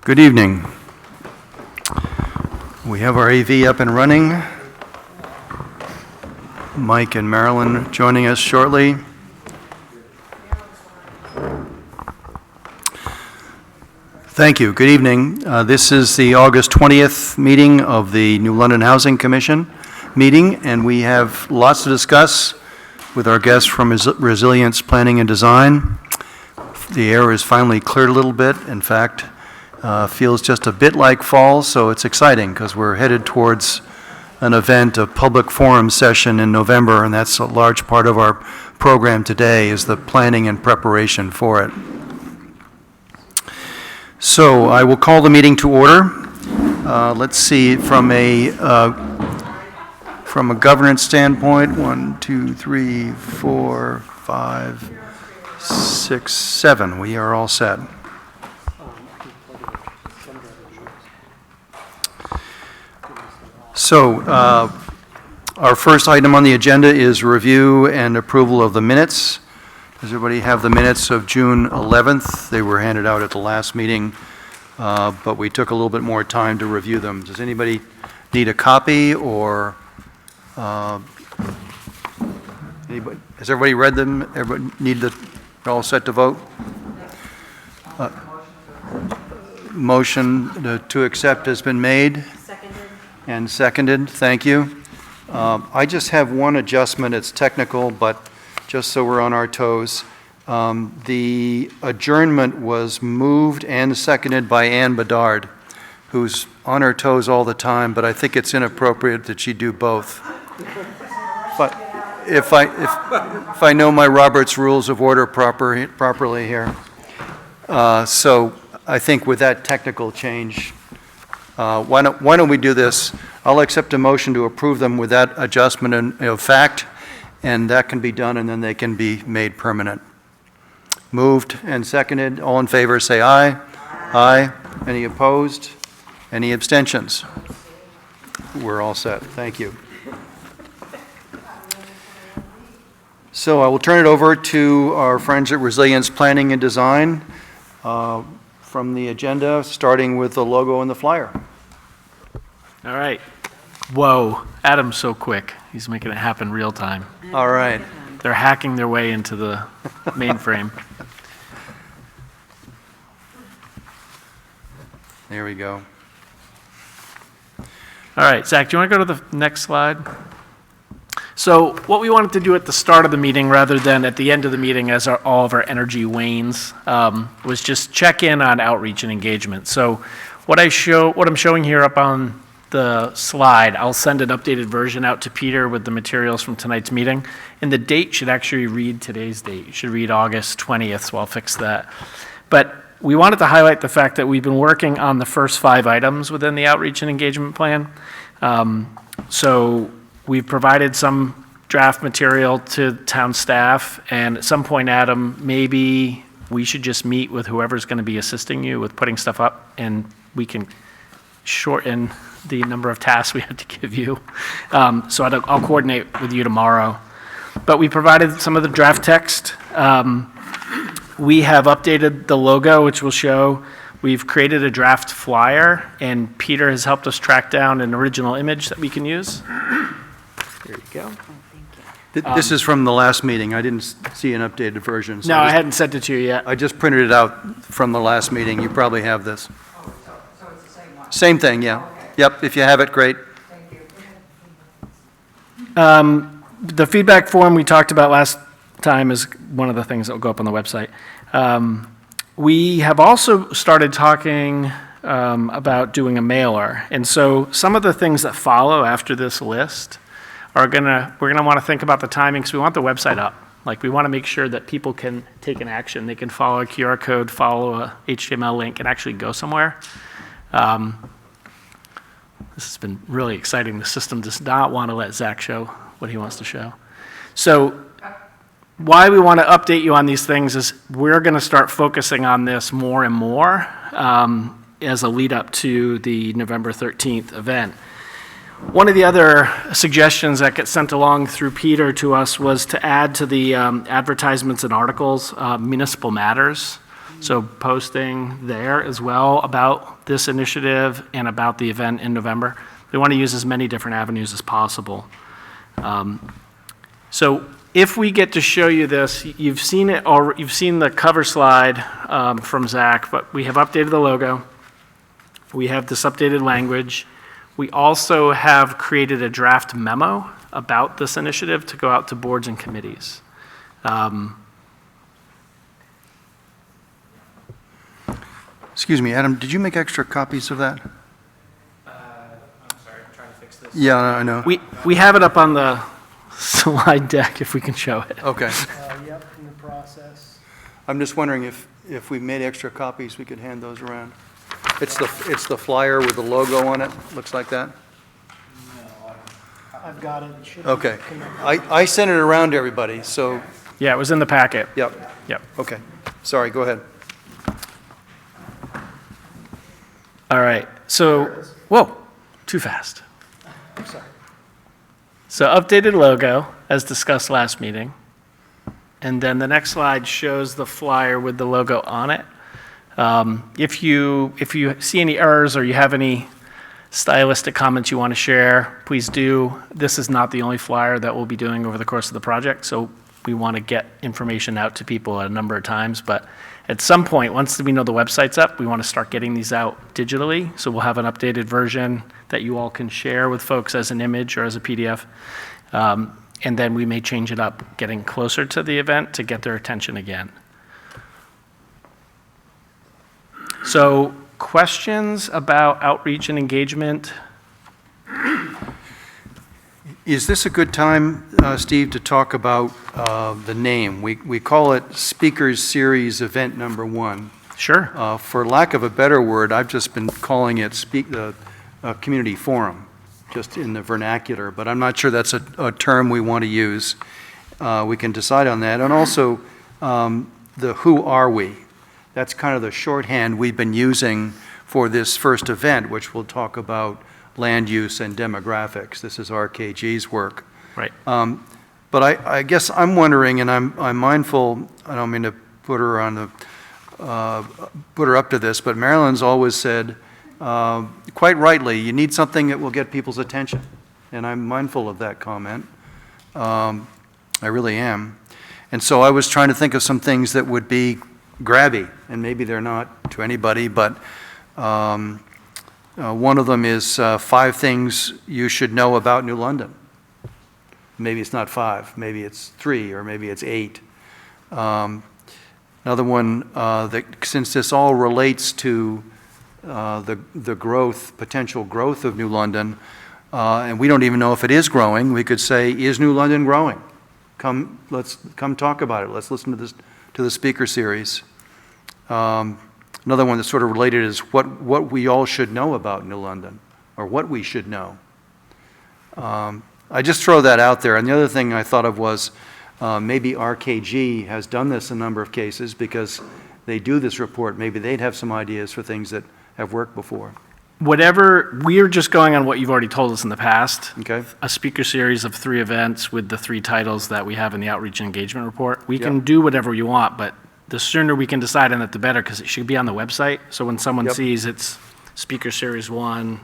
Good evening. We have our AV up and running. Mike and Marilyn joining us shortly. Thank you. Good evening. This is the August 20th meeting of the New London Housing Commission meeting, and we have lots to discuss with our guests from Resilience Planning and Design. The air is finally cleared a little bit. In fact, feels just a bit like fall, so it's exciting because we're headed towards an event, a public forum session in November, and that's a large part of our program today is the planning and preparation for it. So I will call the meeting to order. Let's see, from a governance standpoint, 1, 2, 3, 4, 5, 6, 7. We are all set. So our first item on the agenda is review and approval of the minutes. Does everybody have the minutes of June 11th? They were handed out at the last meeting, but we took a little bit more time to review them. Does anybody need a copy, or anybody? Has everybody read them? Everybody need the all set to vote? Motion to accept has been made. And seconded, thank you. I just have one adjustment, it's technical, but just so we're on our toes. The adjournment was moved and seconded by Ann Bedard, who's on her toes all the time, but I think it's inappropriate that she do both. But if I know my Robert's Rules of Order properly here. So I think with that technical change, why don't we do this? I'll accept a motion to approve them with that adjustment of fact, and that can be done, and then they can be made permanent. Moved and seconded. All in favor, say aye. Aye. Any opposed? Any abstentions? We're all set. Thank you. So I will turn it over to our friends at Resilience Planning and Design from the agenda, starting with the logo and the flyer. All right. Whoa, Adam's so quick. He's making it happen real time. All right. They're hacking their way into the mainframe. There we go. All right, Zach, do you want to go to the next slide? So what we wanted to do at the start of the meeting, rather than at the end of the meeting as all of our energy wanes, was just check in on outreach and engagement. So what I'm showing here up on the slide, I'll send an updated version out to Peter with the materials from tonight's meeting. And the date should actually read today's date. It should read August 20th, so I'll fix that. But we wanted to highlight the fact that we've been working on the first 5 items within the outreach and engagement plan. So we've provided some draft material to town staff, and at some point, Adam, maybe we should just meet with whoever's going to be assisting you with putting stuff up, and we can shorten the number of tasks we have to give you. So I'll coordinate with you tomorrow. But we provided some of the draft text. We have updated the logo, which will show. We've created a draft flyer, and Peter has helped us track down an original image that we can use. There you go. This is from the last meeting. I didn't see an updated version. So No, I hadn't sent it to you yet. I just printed it out from the last meeting. You probably have this. So it's the same one? Same thing, yeah. Okay. Yep, if you have it, great. Thank you. The feedback form we talked about last time is one of the things that will go up on the website. We have also started talking about doing a mailer. And so some of the things that follow after this list we're gonna want to think about the timing, because we want the website up. Like, we want to make sure that people can take an action. They can follow a QR code, follow a HTML link, and actually go somewhere. This has been really exciting. The system does not want to let Zach show what he wants to show. So why we want to update you on these things is we're going to start focusing on this more and more as a lead up to the November 13th event. One of the other suggestions that gets sent along through Peter to us was to add to the advertisements and articles municipal matters. So posting there as well about this initiative and about the event in November. We want to use as many different avenues as possible. So if we get to show you this, you've seen it, or you've seen the cover slide from Zach, but we have updated the logo. We have this updated language. We also have created a draft memo about this initiative to go out to boards and committees. Excuse me, Adam, did you make extra copies of that? I'm sorry, I'm trying to fix this. Yeah, I know. We have it up on the slide deck if we can show it. Okay. Yep, in the process. I'm just wondering if we made extra copies, we could hand those around. It's the flyer with the logo on it, looks like that? No, I've got it. It should be Okay. connected. I sent it around to everybody, so, Yeah, it was in the packet. yep, Yep. okay. Sorry, go ahead. All right, so, whoa, too fast. Sorry. So updated logo, as discussed last meeting. And then the next slide shows the flyer with the logo on it. If you see any errors or you have any stylistic comments you want to share, please do. This is not the only flyer that we'll be doing over the course of the project, so we want to get information out to people a number of times. But at some point, once we know the website's up, we want to start getting these out digitally. So we'll have an updated version that you all can share with folks as an image or as a PDF. And then we may change it up, getting closer to the event to get their attention again. So questions about outreach and engagement? Is this a good time, Steve, to talk about the name? We call it Speakers Series Event Number 1. Sure. For lack of a better word, I've just been calling it the Community Forum, just in the vernacular, but I'm not sure that's a term we want to use. We can decide on that. And also, the who are we? That's kind of the shorthand we've been using for this first event, which will talk about land use and demographics. This is RKG's work. Right. But I guess I'm wondering, and I'm mindful, I don't mean to put her on the, put her up to this, but Marilyn's always said, quite rightly, you need something that will get people's attention. And I'm mindful of that comment. I really am. And so I was trying to think of some things that would be grabby, and maybe they're not to anybody, but one of them is 5 things you should know about New London. Maybe it's not 5, maybe it's 3, or maybe it's 8. Another one, that since this all relates to the growth, potential growth of New London, and we don't even know if it is growing, we could say, is New London growing? Let's come talk about it. Let's listen to the speaker series. Another one that's sort of related is what we all should know about New London, or what we should know. I just throw that out there. And the other thing I thought of was maybe RKG has done this in a number of cases because they do this report. Maybe they'd have some ideas for things that have worked before. Whatever, we're just going on what you've already told us in the past. Okay? A speaker series of 3 events with the 3 titles that we have in the outreach and engagement report. We can Yep. do whatever you want, but the sooner we can decide on it, the better, because it should be on the website. So when someone Yep. sees it's speaker series 1,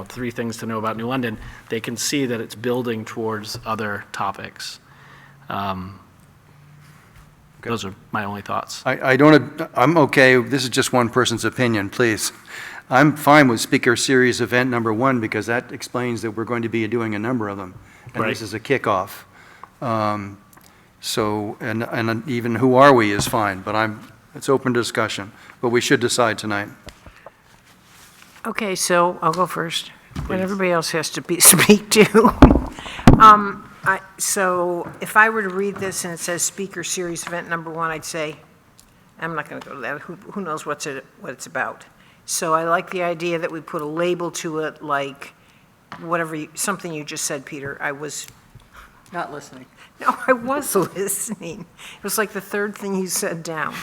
3 things to know about New London, they can see that it's building towards other topics. Those are my only thoughts. I'm okay. This is just one person's opinion, please. I'm fine with speaker series event number 1 because that explains that we're going to be doing a number of them. And this Right. is a kickoff. So, and even who are we is fine, but it's open discussion. But we should decide tonight. Okay, so I'll go first, but everybody else has to speak too. So if I were to read this and it says speaker series event number 1, I'd say, I'm not going to go to that, who knows what it's about. So I like the idea that we put a label to it, like something you just said, Peter. I was Not listening. No, I was listening. It was like the 3rd thing you said down.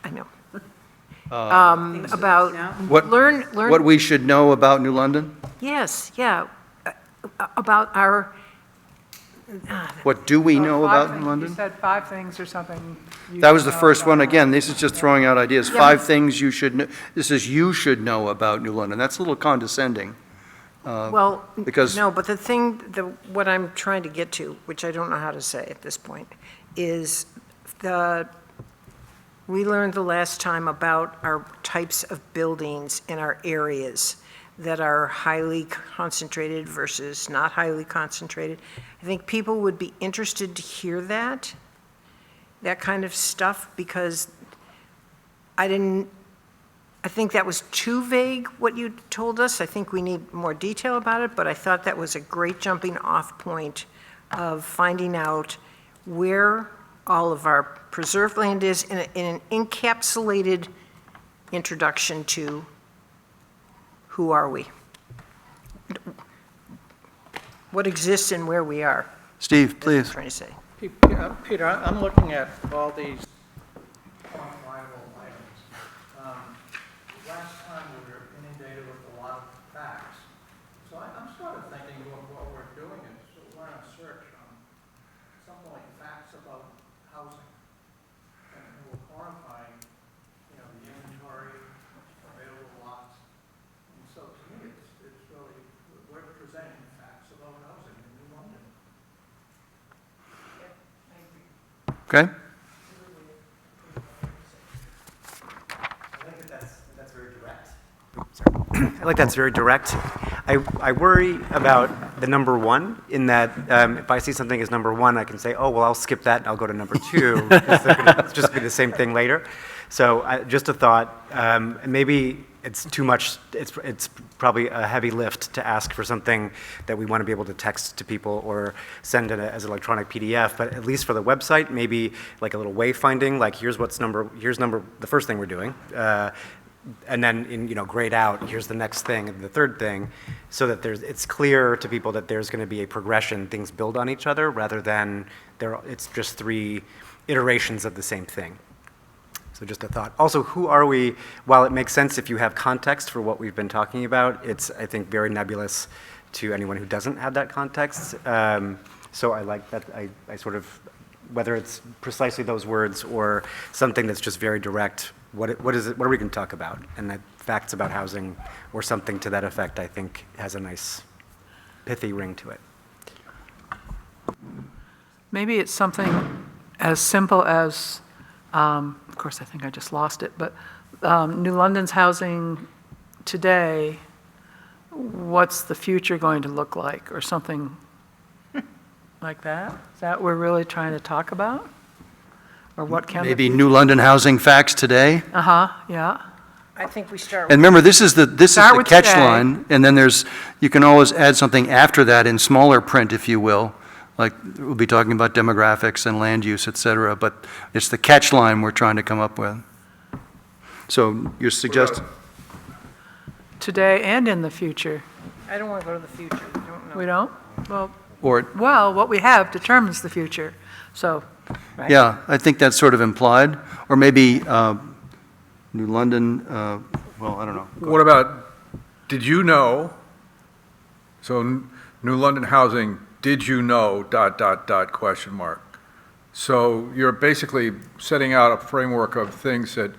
I know. About What learn. we should know about New London? Yes, yeah. About What do we know Five about things- London? You said 5 things or something. you That was should the know first about one. London. Again, this is just throwing out ideas. Yeah, 5 but- things you should know. This is you should know about New London. That's a little condescending. Well, because- no, but what I'm trying to get to, which I don't know how to say at this point, is we learned the last time about our types of buildings in our areas that are highly concentrated versus not highly concentrated. I think people would be interested to hear that kind of stuff, because I think that was too vague, what you told us. I think we need more detail about it, but I thought that was a great jumping off point of finding out where all of our preserved land is in an encapsulated introduction to who are we? What exists and where we are, Steve, that's what please. I'm trying to say. Peter, I'm looking at all these quantifiable items. Last time we were inundated with a lot of facts. So I'm sort of thinking what we're doing is we're on a search on something like facts about housing. And we're quantifying, the inventory, available lots. And so to me, it's really, we're presenting facts about housing in New London. Okay? I like that's very direct. Sorry. I like that's very direct. I worry about the number one in that if I see something as number one, I can say, oh, well, I'll skip that and I'll go to number two. It's just be the same thing later. So just a thought, maybe it's too much, it's probably a heavy lift to ask for something that we want to be able to text to people or send it as an electronic PDF, but at least for the website, maybe like a little wayfinding, like here's the first thing we're doing, and then grayed out, here's the next thing and the third thing, so that it's clear to people that there's going to be a progression, things build on each other, rather than it's just 3 iterations of the same thing. So just a thought. Also, who are we? While it makes sense if you have context for what we've been talking about, it's, I think, very nebulous to anyone who doesn't have that context. So I like that, I sort of, whether it's precisely those words or something that's just very direct, what are we going to talk about? And that facts about housing or something to that effect, I think, has a nice pithy ring to it. Maybe it's something as simple as, of course, I think I just lost it, but New London's housing today, what's the future going to look like, or something like that? Is that what we're really trying to talk about? Or what can... Maybe New London housing facts today. Yeah. I think we start And with, remember, this is the Start with catch today. line, and then you can always add something after that in smaller print, if you will. Like, we'll be talking about demographics and land use, et cetera, but it's the catch line we're trying to come up with. So you're suggesting, Today and in the future. I don't want to go to the future, we don't know. We don't? or, Well, what we have determines the future, so, right? yeah, I think that's sort of implied. Or maybe New London, well, I don't know. What about, did you know, so New London housing, did you know, ... question mark. So you're basically setting out a framework of things that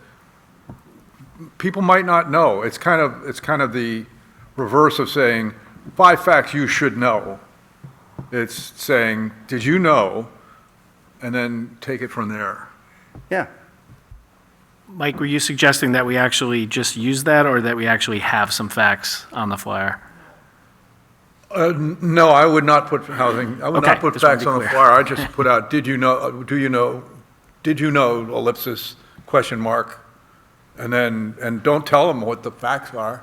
people might not know. It's kind of the reverse of saying 5 facts you should know. It's saying, did you know, and then take it from there. Yeah. Mike, were you suggesting that we actually just use that, or that we actually have some facts on the flyer? No, I would not put housing, I would Okay, not put just wanna facts be on the clear. flyer. I just put out, did you know, do you know, did you know, ellipsis, question mark, and don't tell them what the facts are.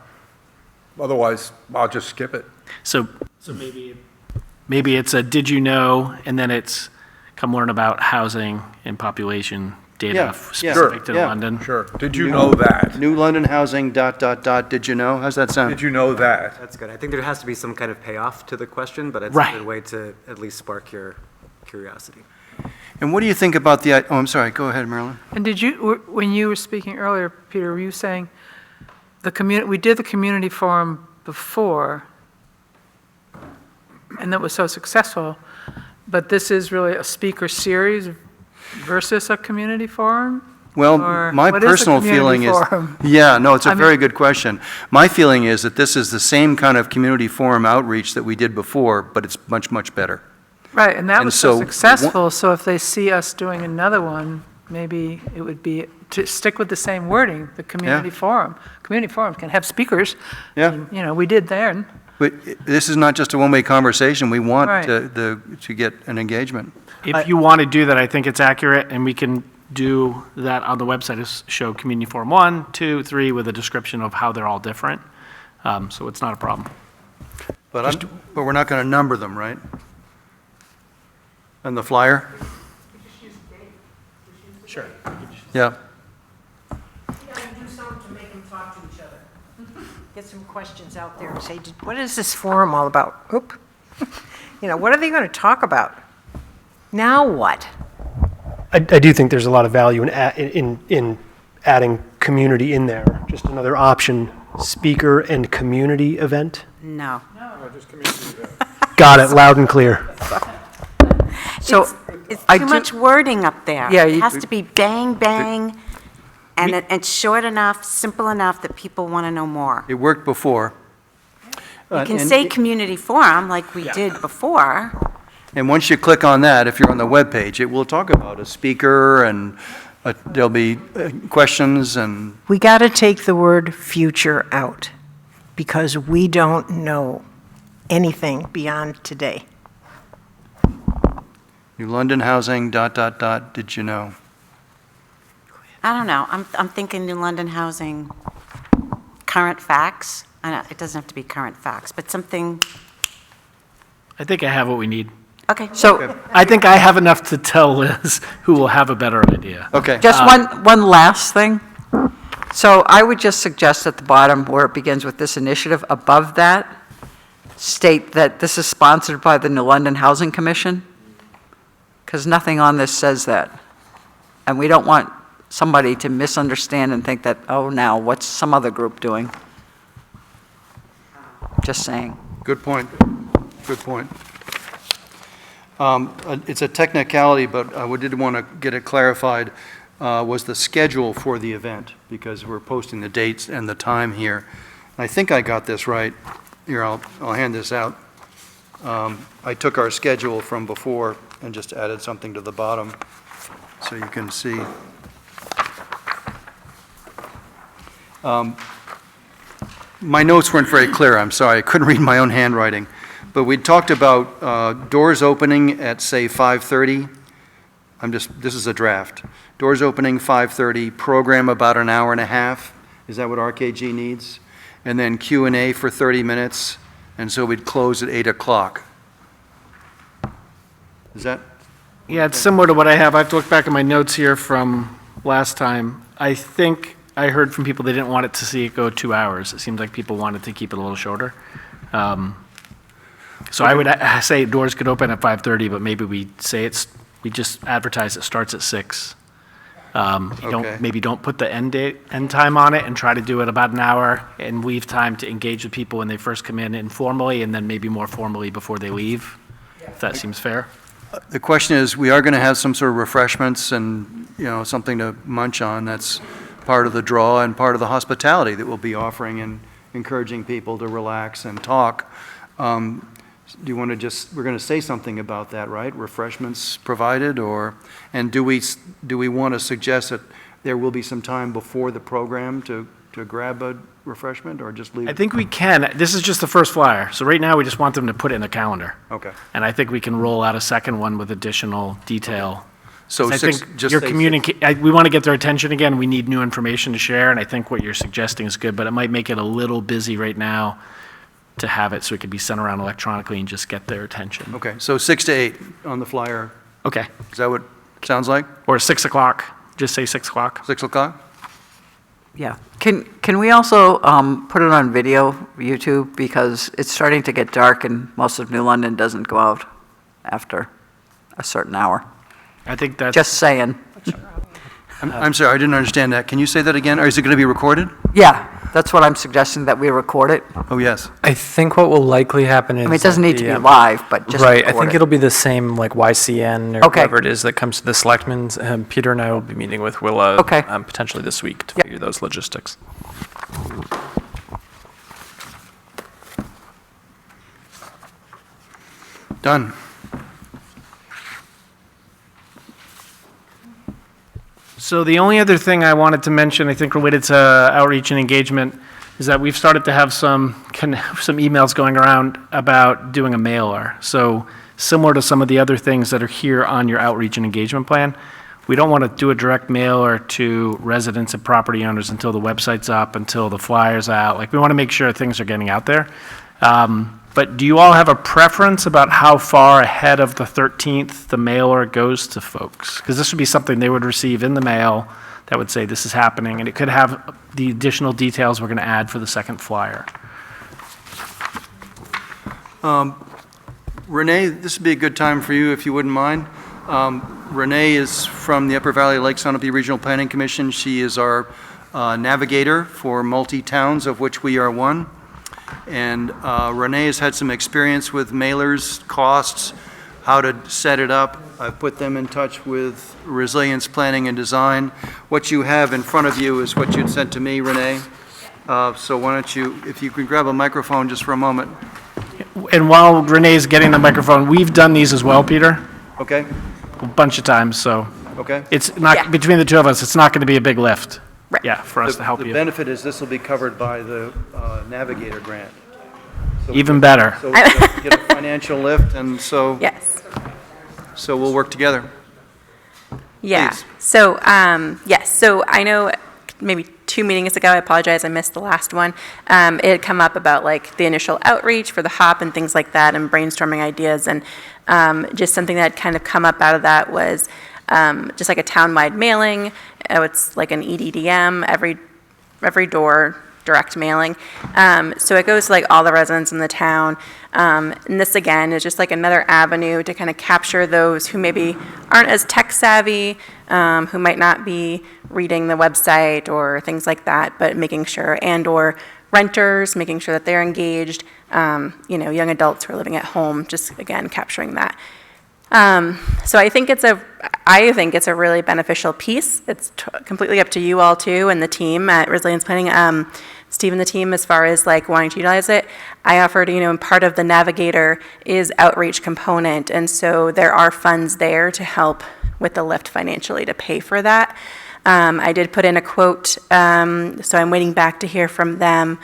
Otherwise, I'll just skip it. So maybe it's a did you know, and then it's come learn about housing and population Yeah, data yeah. specific to Yeah. London. Sure. Did you know that? New London housing, ... did you know? How's that sound? Did you know that? That's good. I think there has to be some kind of payoff to the question, but it's Right. a good way to at least spark your curiosity. And what do you think about oh, I'm sorry, go ahead, Marilyn. And when you were speaking earlier, Peter, were you saying we did the community forum before, and that was so successful, But this is really a speaker series versus a community forum? Well, Or my what is a personal feeling community is, forum? yeah, no, it's a I very mean- good question. My feeling is that this is the same kind of community forum outreach that we did before, but it's much, much better. Right, and that And was so so, successful, so if they see us doing another one, maybe it would be, to stick with the same wording, the community forum. Community forum can have speakers. Yeah. and, You know, we did then. But this is not just a one-way conversation. We want Right. to get an engagement. If you want to do that, I think it's accurate, and we can do that on the website, is show Community Forum 1, 2, 3, with a description of how they're all different. So it's not a problem. But we're not going to number them, right? On the flyer? Sure. Yeah. You gotta do something to make them talk to each other. Get some questions out there and say, what is this forum all about? Oop. You know, what are they going to talk about? Now what? I do think there's a lot of value in adding community in there. Just another option, speaker and community event. No. Got it, loud and clear. So it's I too do- much wording up there. Yeah, It has to be bang, bang, and it's short enough, simple enough that people want to know more. It worked before. You can And- say community forum like we did before. And once you click on that, if you're on the webpage, it will talk about a speaker, and there'll be questions, and We got to take the word future out because we don't know anything beyond today. New London housing, ... did you know? I don't know. I'm thinking New London housing, current facts. I know, it doesn't have to be current facts, but something, I think I have what we need. okay. So, I think I have enough to tell Liz, who will have a better idea. Okay. just one last thing. So I would just suggest at the bottom where it begins with this initiative, above that, state that this is sponsored by the New London Housing Commission, because nothing on this says that. And we don't want somebody to misunderstand and think that, oh, now, what's some other group doing? Just saying. Good point. Good point. It's a technicality, but I did want to get it clarified, was the schedule for the event, because we're posting the dates and the time here. I think I got this right. Here, I'll hand this out. I took our schedule from before and just added something to the bottom so you can see. My notes weren't very clear, I'm sorry, I couldn't read my own handwriting. But we talked about doors opening at, say, 5:30. This is a draft. Doors opening 5:30, program about an hour and a half. Is that what RKG needs? And then Q&A for 30 minutes, and so we'd close at 8 o'clock. Is that? Yeah, it's similar to what I have. I have to look back at my notes here from last time. I think I heard from people they didn't want it to see it go 2 hours. It seems like people wanted to keep it a little shorter. So I would say doors could open at 5:30, but maybe we just advertise it starts at 6. Okay. Maybe don't put the end time on it and try to do it about an hour and leave time to engage with people when they first come in informally and then maybe more formally before they leave, if that seems fair. The question is, we are going to have some sort of refreshments and, something to munch on. That's part of the draw and part of the hospitality that we'll be offering and encouraging people to relax and talk. Do you want to we're going to say something about that, right? Refreshments provided, and do we want to suggest that there will be some time before the program to grab a refreshment, or just leave I it? think we can. This is just the first flyer. So right now, we just want them to put it in the calendar. Okay. And I think we can roll out a second one with additional detail. So 'Cause I six, think just your say we want to get their attention again. We need new information to share, and I think what you're suggesting is good, but it might make it a little busy right now to have it so it could be sent around electronically and just get their attention. Okay, so 6 to 8 on the flyer. Okay. Is that what it sounds like? Or 6 o'clock. Just say 6 o'clock. 6 o'clock? Yeah. Can we also put it on video, YouTube, because it's starting to get dark and most of New London doesn't go out after a certain hour? I think that's. Just saying. I'm sorry, I didn't understand that. Can you say that again? Or is it going to be recorded? Yeah. That's what I'm suggesting, that we record it. Oh, yes. I think what will likely happen is. I mean, it doesn't need to be the, live, but just Right, I record think it. it'll be the same, like YCN or Okay. whoever it is that comes to the selectmen's. Peter and I will be meeting with Willa Okay. potentially this week to Yep. figure those logistics. Done. So the only other thing I wanted to mention, I think related to outreach and engagement, is that we've started to have some emails going around about doing a mailer. So similar to some of the other things that are here on your outreach and engagement plan, we don't want to do a direct mailer to residents and property owners until the website's up, until the flyer's out. Like, we want to make sure things are getting out there. But do you all have a preference about how far ahead of the 13th the mailer goes to folks? Because this would be something they would receive in the mail that would say this is happening, and it could have the additional details we're going to add for the second flyer. Renee, this would be a good time for you, if you wouldn't mind. Renee is from the Upper Valley Lake Sunapee Regional Planning Commission. She is our navigator for multi-towns, of which we are one. And Renee has had some experience with mailers, costs, how to set it up. I've put them in touch with Resilience Planning and Design. What you have in front of you is what you'd sent to me, Renee. So why don't you, if you could grab a microphone just for a moment. And while Renee's getting the microphone, we've done these as well, Peter, Okay? a bunch of times, so Okay? it's not, Yeah. between the two of us, it's not going to be a big lift. Right. Yeah, for us to help The you. benefit is this will be covered by the Navigator grant. So Even better. So we're going to get a financial lift, and so Yes. we'll work together. Yeah. Please. So, yes, so I know maybe 2 meetings ago, I apologize, I missed the last one. It had come up about like the initial outreach for the HOP and things like that and brainstorming ideas. And just something that had kind of come up out of that was just like a town-wide mailing. It's like an EDDM, every door, direct mailing. So it goes to like all the residents in the town. And this again is just like another avenue to kind of capture those who maybe aren't as tech savvy, who might not be reading the website or things like that, but making sure, and or renters, making sure that they're engaged, young adults who are living at home, just again, capturing that. So I think it's a really beneficial piece. It's completely up to you all too, and the team at Resilience Planning, Steve and the team, as far as like wanting to utilize it. I offered, and part of the Navigator is outreach component, and so there are funds there to help with the lift financially to pay for that. I did put in a quote, so I'm waiting back to hear from them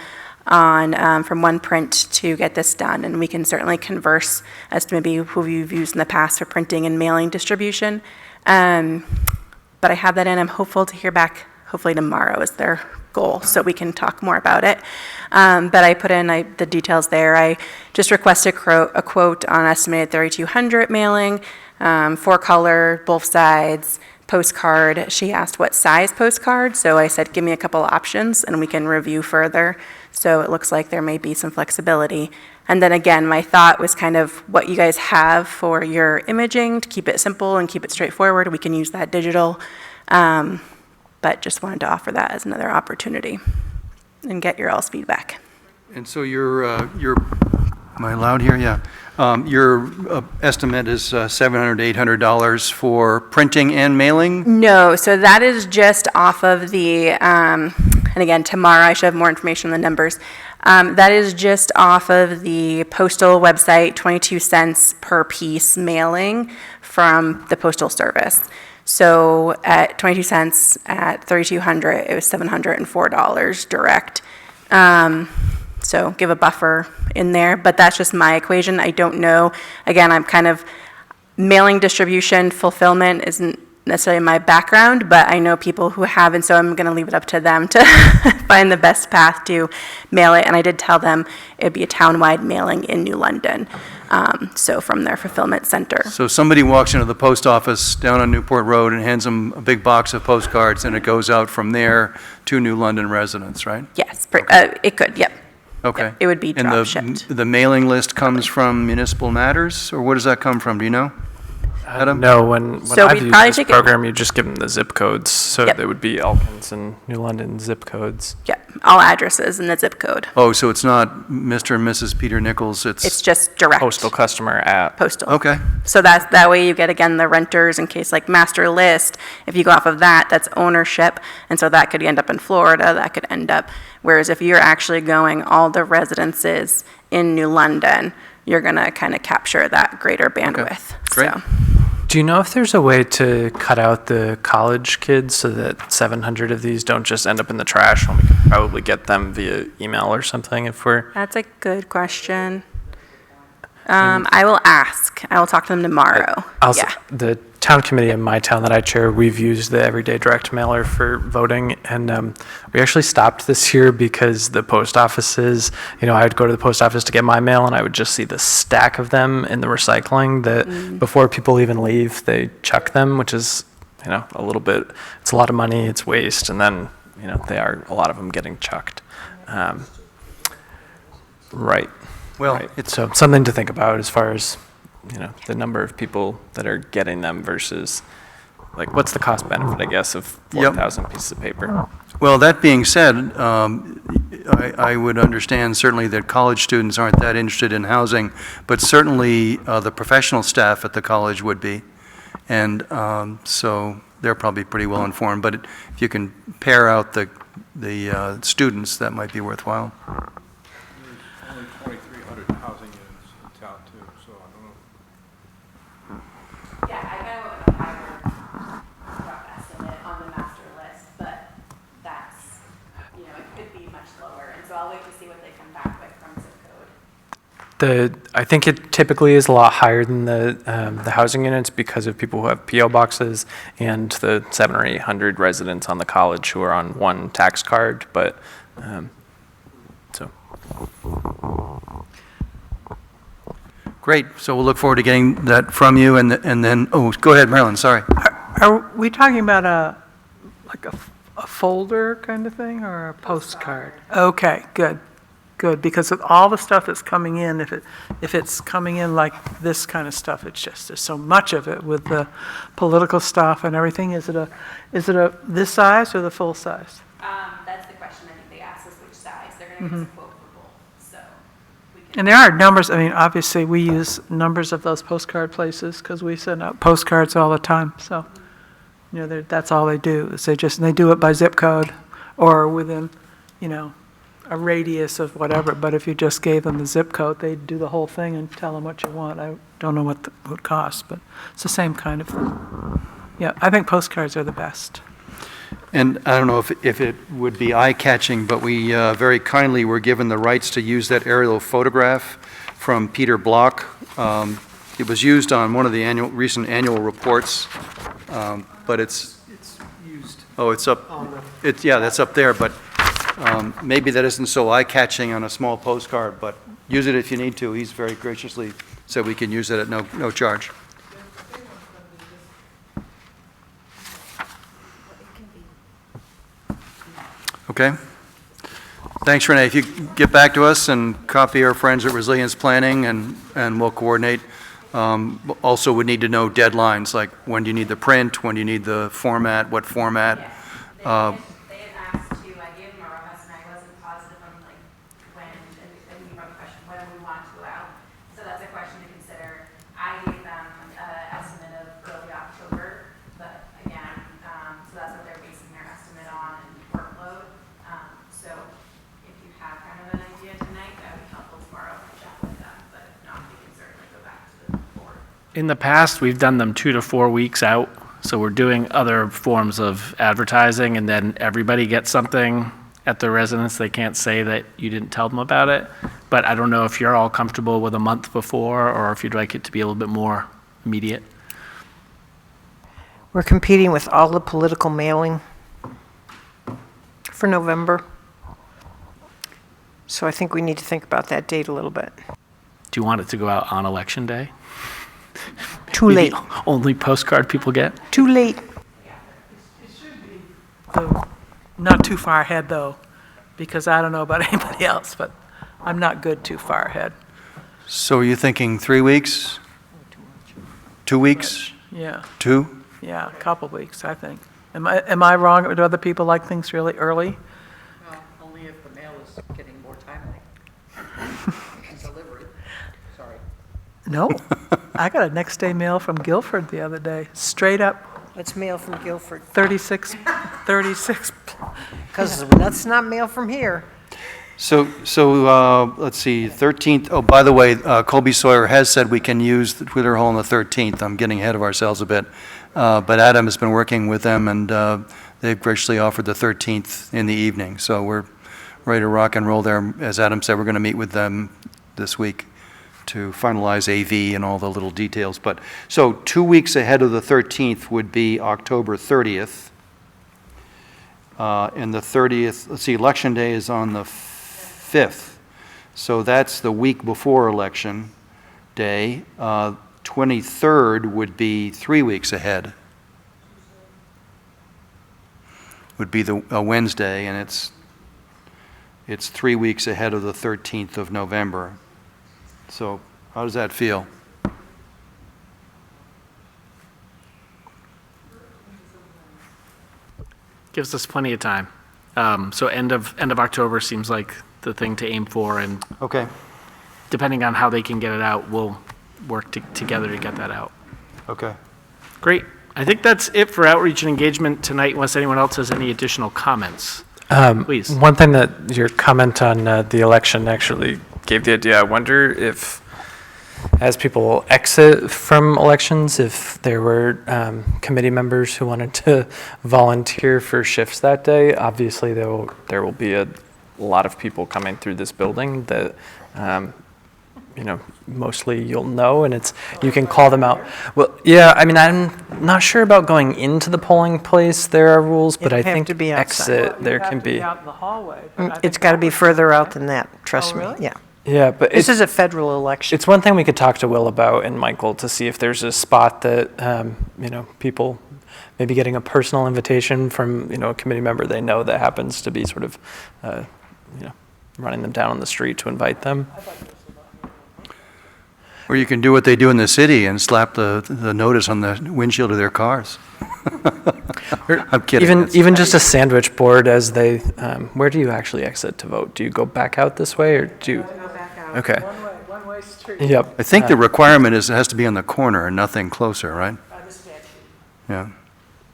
on from One Print to get this done, and we can certainly converse as to maybe who you've used in the past for printing and mailing distribution. But I have that in. I'm hopeful to hear back hopefully tomorrow is their goal, so we can talk more about it. But I put in the details there. I just requested a quote on estimated 3,200 mailing, 4-color, both sides, postcard. She asked what size postcard, so I said, give me a couple options and we can review further. So it looks like there may be some flexibility. And then again, my thought was kind of what you guys have for your imaging to keep it simple and keep it straightforward. We can use that digital, but just wanted to offer that as another opportunity and get your all's feedback. And so your, am I allowed here? Yeah. Your estimate is $700 to $800 for printing and mailing? No, so that is just off of the, and again, tomorrow I should have more information on the numbers. That is just off of the postal website, 22 cents per piece mailing from the Postal Service. So at 22 cents at 3,200, it was $704 direct. So give a buffer in there, but that's just my equation. I don't know. Again, I'm kind of mailing distribution, fulfillment isn't necessarily my background, but I know people who have, and so I'm going to leave it up to them to find the best path to mail it. And I did tell them it'd be a town-wide mailing in New London, so from their fulfillment center. So somebody walks into the post office down on Newport Road and hands them a big box of postcards, and it goes out from there to New London residents, right? Yes, it could, yep. Okay. It would be And drop shipped. the mailing list comes from Municipal Matters, or where does that come from? Do you know? Adam? No, when So I've we'd used probably this take it- program, you just give them the zip codes. So Yep. they would be Elkins and New London zip codes. Yeah, all addresses and the zip code. Oh, so it's not Mr. and Mrs. Peter Nichols, It's just direct. Postal customer at. Postal. Okay, So that way you get, again, the renters in case like master list, if you go off of that, that's ownership. And so that could end up in Florida, that could end up, whereas if you're actually going all the residences in New London, you're going to kind of capture that greater bandwidth. great. So, Do you know if there's a way to cut out the college kids so that 700 of these don't just end up in the trash when we could probably get them via email or something if we're... that's a good question. I will ask. I will talk to them tomorrow. Yeah. The town committee in my town that I chair, we've used the everyday direct mailer for voting, and we actually stopped this year because the post offices, I would go to the post office to get my mail, and I would just see the stack of them in the recycling that before people even leave, they chuck them, which is, a little bit, it's a lot of money, it's waste, and then, they are, a lot of them getting chucked. Right. Well, Right. So something to think about as far as, the number of people that are getting them versus, like, what's the cost benefit, I guess, of Yep. 4,000 pieces of paper? well, that being said, I would understand certainly that college students aren't that interested in housing, but certainly the professional staff at the college would be. And so they're probably pretty well informed, but if you can pair out the students, that might be worthwhile. There's only 2,300 housing units in town too, so I don't know. Yeah, I got a higher rough estimate on the master list, but that's, it could be much lower. And so I'll wait to see what they come back with from zip code. I think it typically is a lot higher than the housing units because of people who have PO boxes and the 700 or 800 residents on the college who are on one tax card. But so Great, so we'll look forward to getting that from you, and then, oh, go ahead, Marilyn, sorry. Are we talking about a folder kind of thing or a postcard? Okay, good, because of all the stuff that's coming in, if it's coming in like this kind of stuff, it's just, there's so much of it with the political stuff and everything. Is it a this size or the full size? That's the question I think they asked us, which size. They're going to give us a quote for both, so we can. And there are numbers, obviously, we use numbers of those postcard places because we send out postcards all the time, so, that's all they do, is they do it by zip code or within, a radius of whatever, but if you just gave them the zip code, they'd do the whole thing and tell them what you want. I don't know what it costs, but it's the same kind of thing. Yeah, I think postcards are the best. And I don't know if it would be eye-catching, but we very kindly were given the rights to use that aerial photograph from Peter Block. It was used on one of the recent annual reports, but it's used. Oh, it's up. Yeah, that's up there, but maybe that isn't so eye-catching on a small postcard, but use it if you need to. He's very graciously said we can use it at no charge. Okay. Thanks, Renee. If you get back to us and copy our friends at Resilience Planning, and we'll coordinate. Also, we need to know deadlines, like when do you need the print, when do you need the format, what format. They had asked to, I gave them a rough estimate, I wasn't positive on like when, and we wrote a question, when we want to go out. So that's a question to consider. I gave them an estimate of early October, but again, so that's what they're basing their estimate on and workload. So if you have kind of an idea tonight, that would be helpful tomorrow to chat with them, but if not, we can certainly go back to the board. In the past, we've done them 2 to 4 weeks out, so we're doing other forms of advertising, and then everybody gets something at the residence. They can't say that you didn't tell them about it, but I don't know if you're all comfortable with a month before, or if you'd like it to be a little bit more immediate. We're competing with all the political mailing for November. So I think we need to think about that date a little bit. Do you want it to go out on Election Day? Too Be late. the only postcard people get? Too late. Not too far ahead, though, because I don't know about anybody else, but I'm not good too far ahead. So are you thinking 3 weeks? 2 weeks? Yeah, 2? yeah, a couple weeks, I think. Am I wrong? Do other people like things really early? Well, only if the mail is getting more timely. Delivery, sorry. No. I got a next day mail from Guilford the other day, straight up Let's mail from Guilford, 36, because that's not mail from here. So let's see, 13th, oh, by the way, Colby Sawyer has said we can use the Twitter hole on the 13th. I'm getting ahead of ourselves a bit. But Adam has been working with them, and they've graciously offered the 13th in the evening. So we're ready to rock and roll there. As Adam said, we're going to meet with them this week to finalize AV and all the little details. But so 2 weeks ahead of the 13th would be October 30th. And the 30th, let's see, Election Day is on the 5th. So that's the week before Election Day. 23rd would be 3 weeks ahead. Would be a Wednesday, and it's 3 weeks ahead of the 13th of November. So how does that feel? Gives us plenty of time. So end of October seems like the thing to aim for, and Okay, depending on how they can get it out, we'll work together to get that out. okay. Great. I think that's it for outreach and engagement tonight, unless anyone else has any additional comments. Please. One thing that your comment on the election actually gave the idea. I wonder if, as people exit from elections, if there were committee members who wanted to volunteer for shifts that day. Obviously, there will be a lot of people coming through this building that, mostly you'll know, and you can call them out. Well, yeah, I mean, I'm not sure about going into the polling place. There are rules, but I It'd have think to be outside. exit there can be. out in the hallway. but I think It's got to be further out than that, trust me, really? yeah. Yeah, but This is a federal election. it's one thing we could talk to Will about and Michael to see if there's a spot that, people maybe getting a personal invitation from, a committee member they know that happens to be sort of, running them down on the street to invite them. Or you can do what they do in the city and slap the notice on the windshield of their cars. I'm kidding. Even just a sandwich board as they, where do you actually exit to vote? Do you go back out this way or do you? Go back out. Okay, One-way street. yep. I think the requirement is it has to be on the corner and nothing closer, right? Yeah.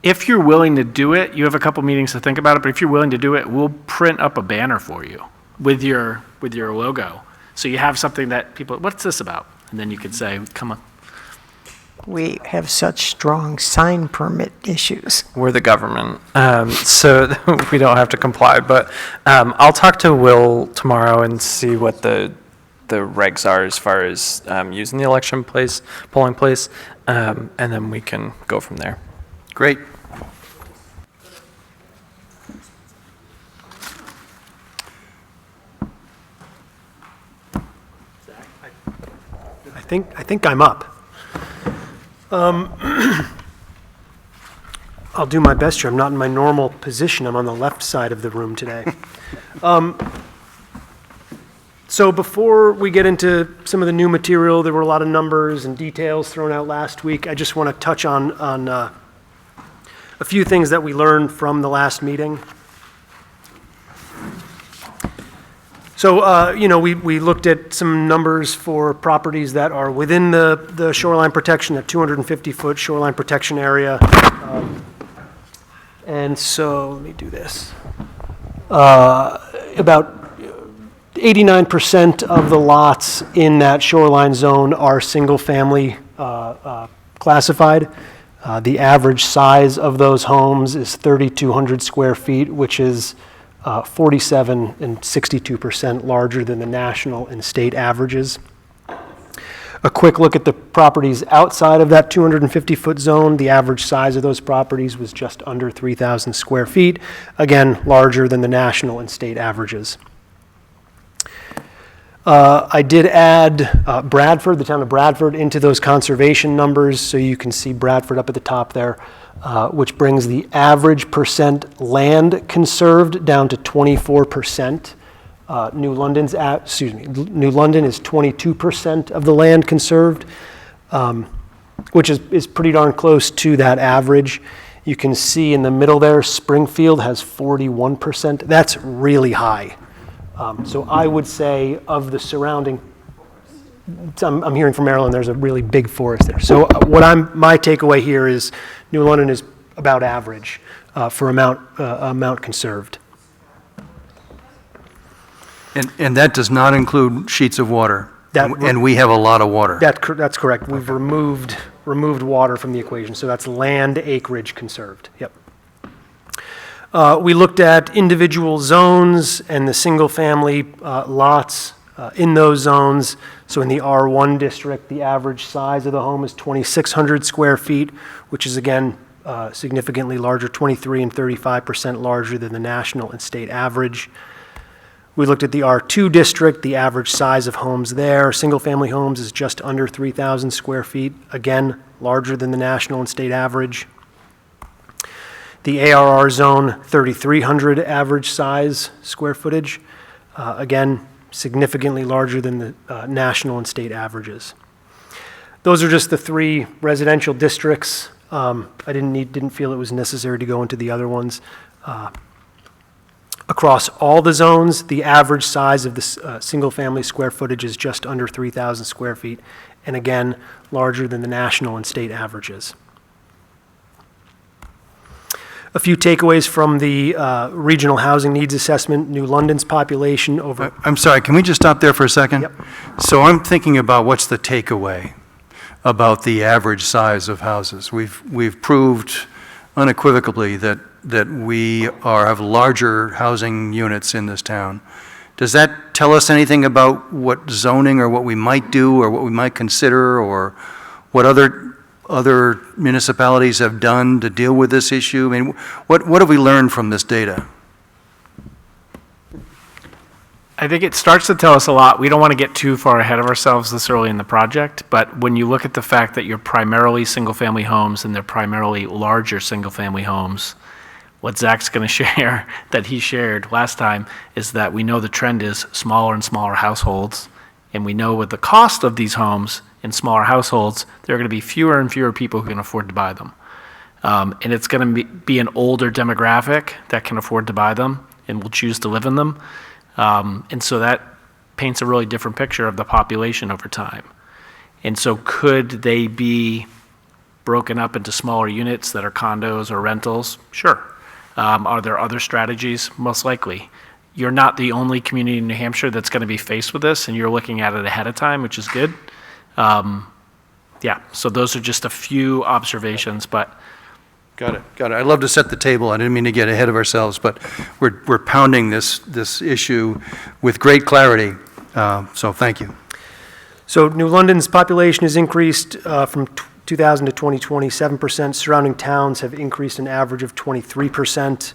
If you're willing to do it, you have a couple meetings to think about it, but if you're willing to do it, we'll print up a banner for you with your logo. So you have something that people, what's this about? And then you could say, come on. We have such strong sign permit issues. We're the government, so we don't have to comply. But I'll talk to Will tomorrow and see what the regs are as far as using the polling place, and then we can go from there. Great. I think I'm up. I'll do my best here. I'm not in my normal position. I'm on the left side of the room today. So before we get into some of the new material, there were a lot of numbers and details thrown out last week. I just want to touch on a few things that we learned from the last meeting. So, we looked at some numbers for properties that are within the shoreline protection, the 250-foot shoreline protection area. And so, let me do this. About 89% of the lots in that shoreline zone are single-family classified. The average size of those homes is 3,200 square feet, which is 47 and 62% larger than the national and state averages. A quick look at the properties outside of that 250-foot zone. The average size of those properties was just under 3,000 square feet, again, larger than the national and state averages. I did add Bradford, the town of Bradford, into those conservation numbers, so you can see Bradford up at the top there, which brings the average percent land conserved down to 24%. New London is 22% of the land conserved. which is pretty darn close to that average. You can see in the middle there, Springfield has 41%. That's really high. So I would say of the surrounding, I'm hearing from Maryland, there's a really big forest there. So my takeaway here is New London is about average for amount conserved. And that does not include sheets of water. And we have a lot of water. That's correct. We've removed water from the equation, so that's land acreage conserved. Yep. We looked at individual zones and the single-family lots in those zones. So in the R1 district, the average size of the home is 2,600 square feet, which is, again, significantly larger, 23 and 35% larger than the national and state average. We looked at the R2 district, the average size of homes there, single-family homes is just under 3,000 square feet, again, larger than the national and state average. The ARR zone, 3,300 average size square footage, again, significantly larger than the national and state averages. Those are just the three residential districts. I didn't feel it was necessary to go into the other ones. Across all the zones, the average size of the single-family square footage is just under 3,000 square feet, and again, larger than the national and state averages. A few takeaways from the Regional Housing Needs Assessment, New London's population over... I'm sorry, can we just stop there for a second? Yep. So I'm thinking about what's the takeaway about the average size of houses. We've proved unequivocally that we have larger housing units in this town. Does that tell us anything about what zoning or what we might do or what we might consider or what other municipalities have done to deal with this issue? I mean, what have we learned from this data? I think it starts to tell us a lot. We don't want to get too far ahead of ourselves this early in the project, but when you look at the fact that you're primarily single-family homes and they're primarily larger single-family homes, what Zach's going to share that he shared last time is that we know the trend is smaller and smaller households, and we know with the cost of these homes in smaller households, there are going to be fewer and fewer people who can afford to buy them. And it's going to be an older demographic that can afford to buy them and will choose to live in them. And so that paints a really different picture of the population over time. And so could they be broken up into smaller units that are condos or rentals? Sure. Are there other strategies? Most likely. You're not the only community in New Hampshire that's going to be faced with this, and you're looking at it ahead of time, which is good. Yeah, so those are just a few observations, but... Got it. I'd love to set the table. I didn't mean to get ahead of ourselves, but we're pounding this issue with great clarity, so thank you. So New London's population has increased from 2000 to 2020, 7%. Surrounding towns have increased an average of 23%.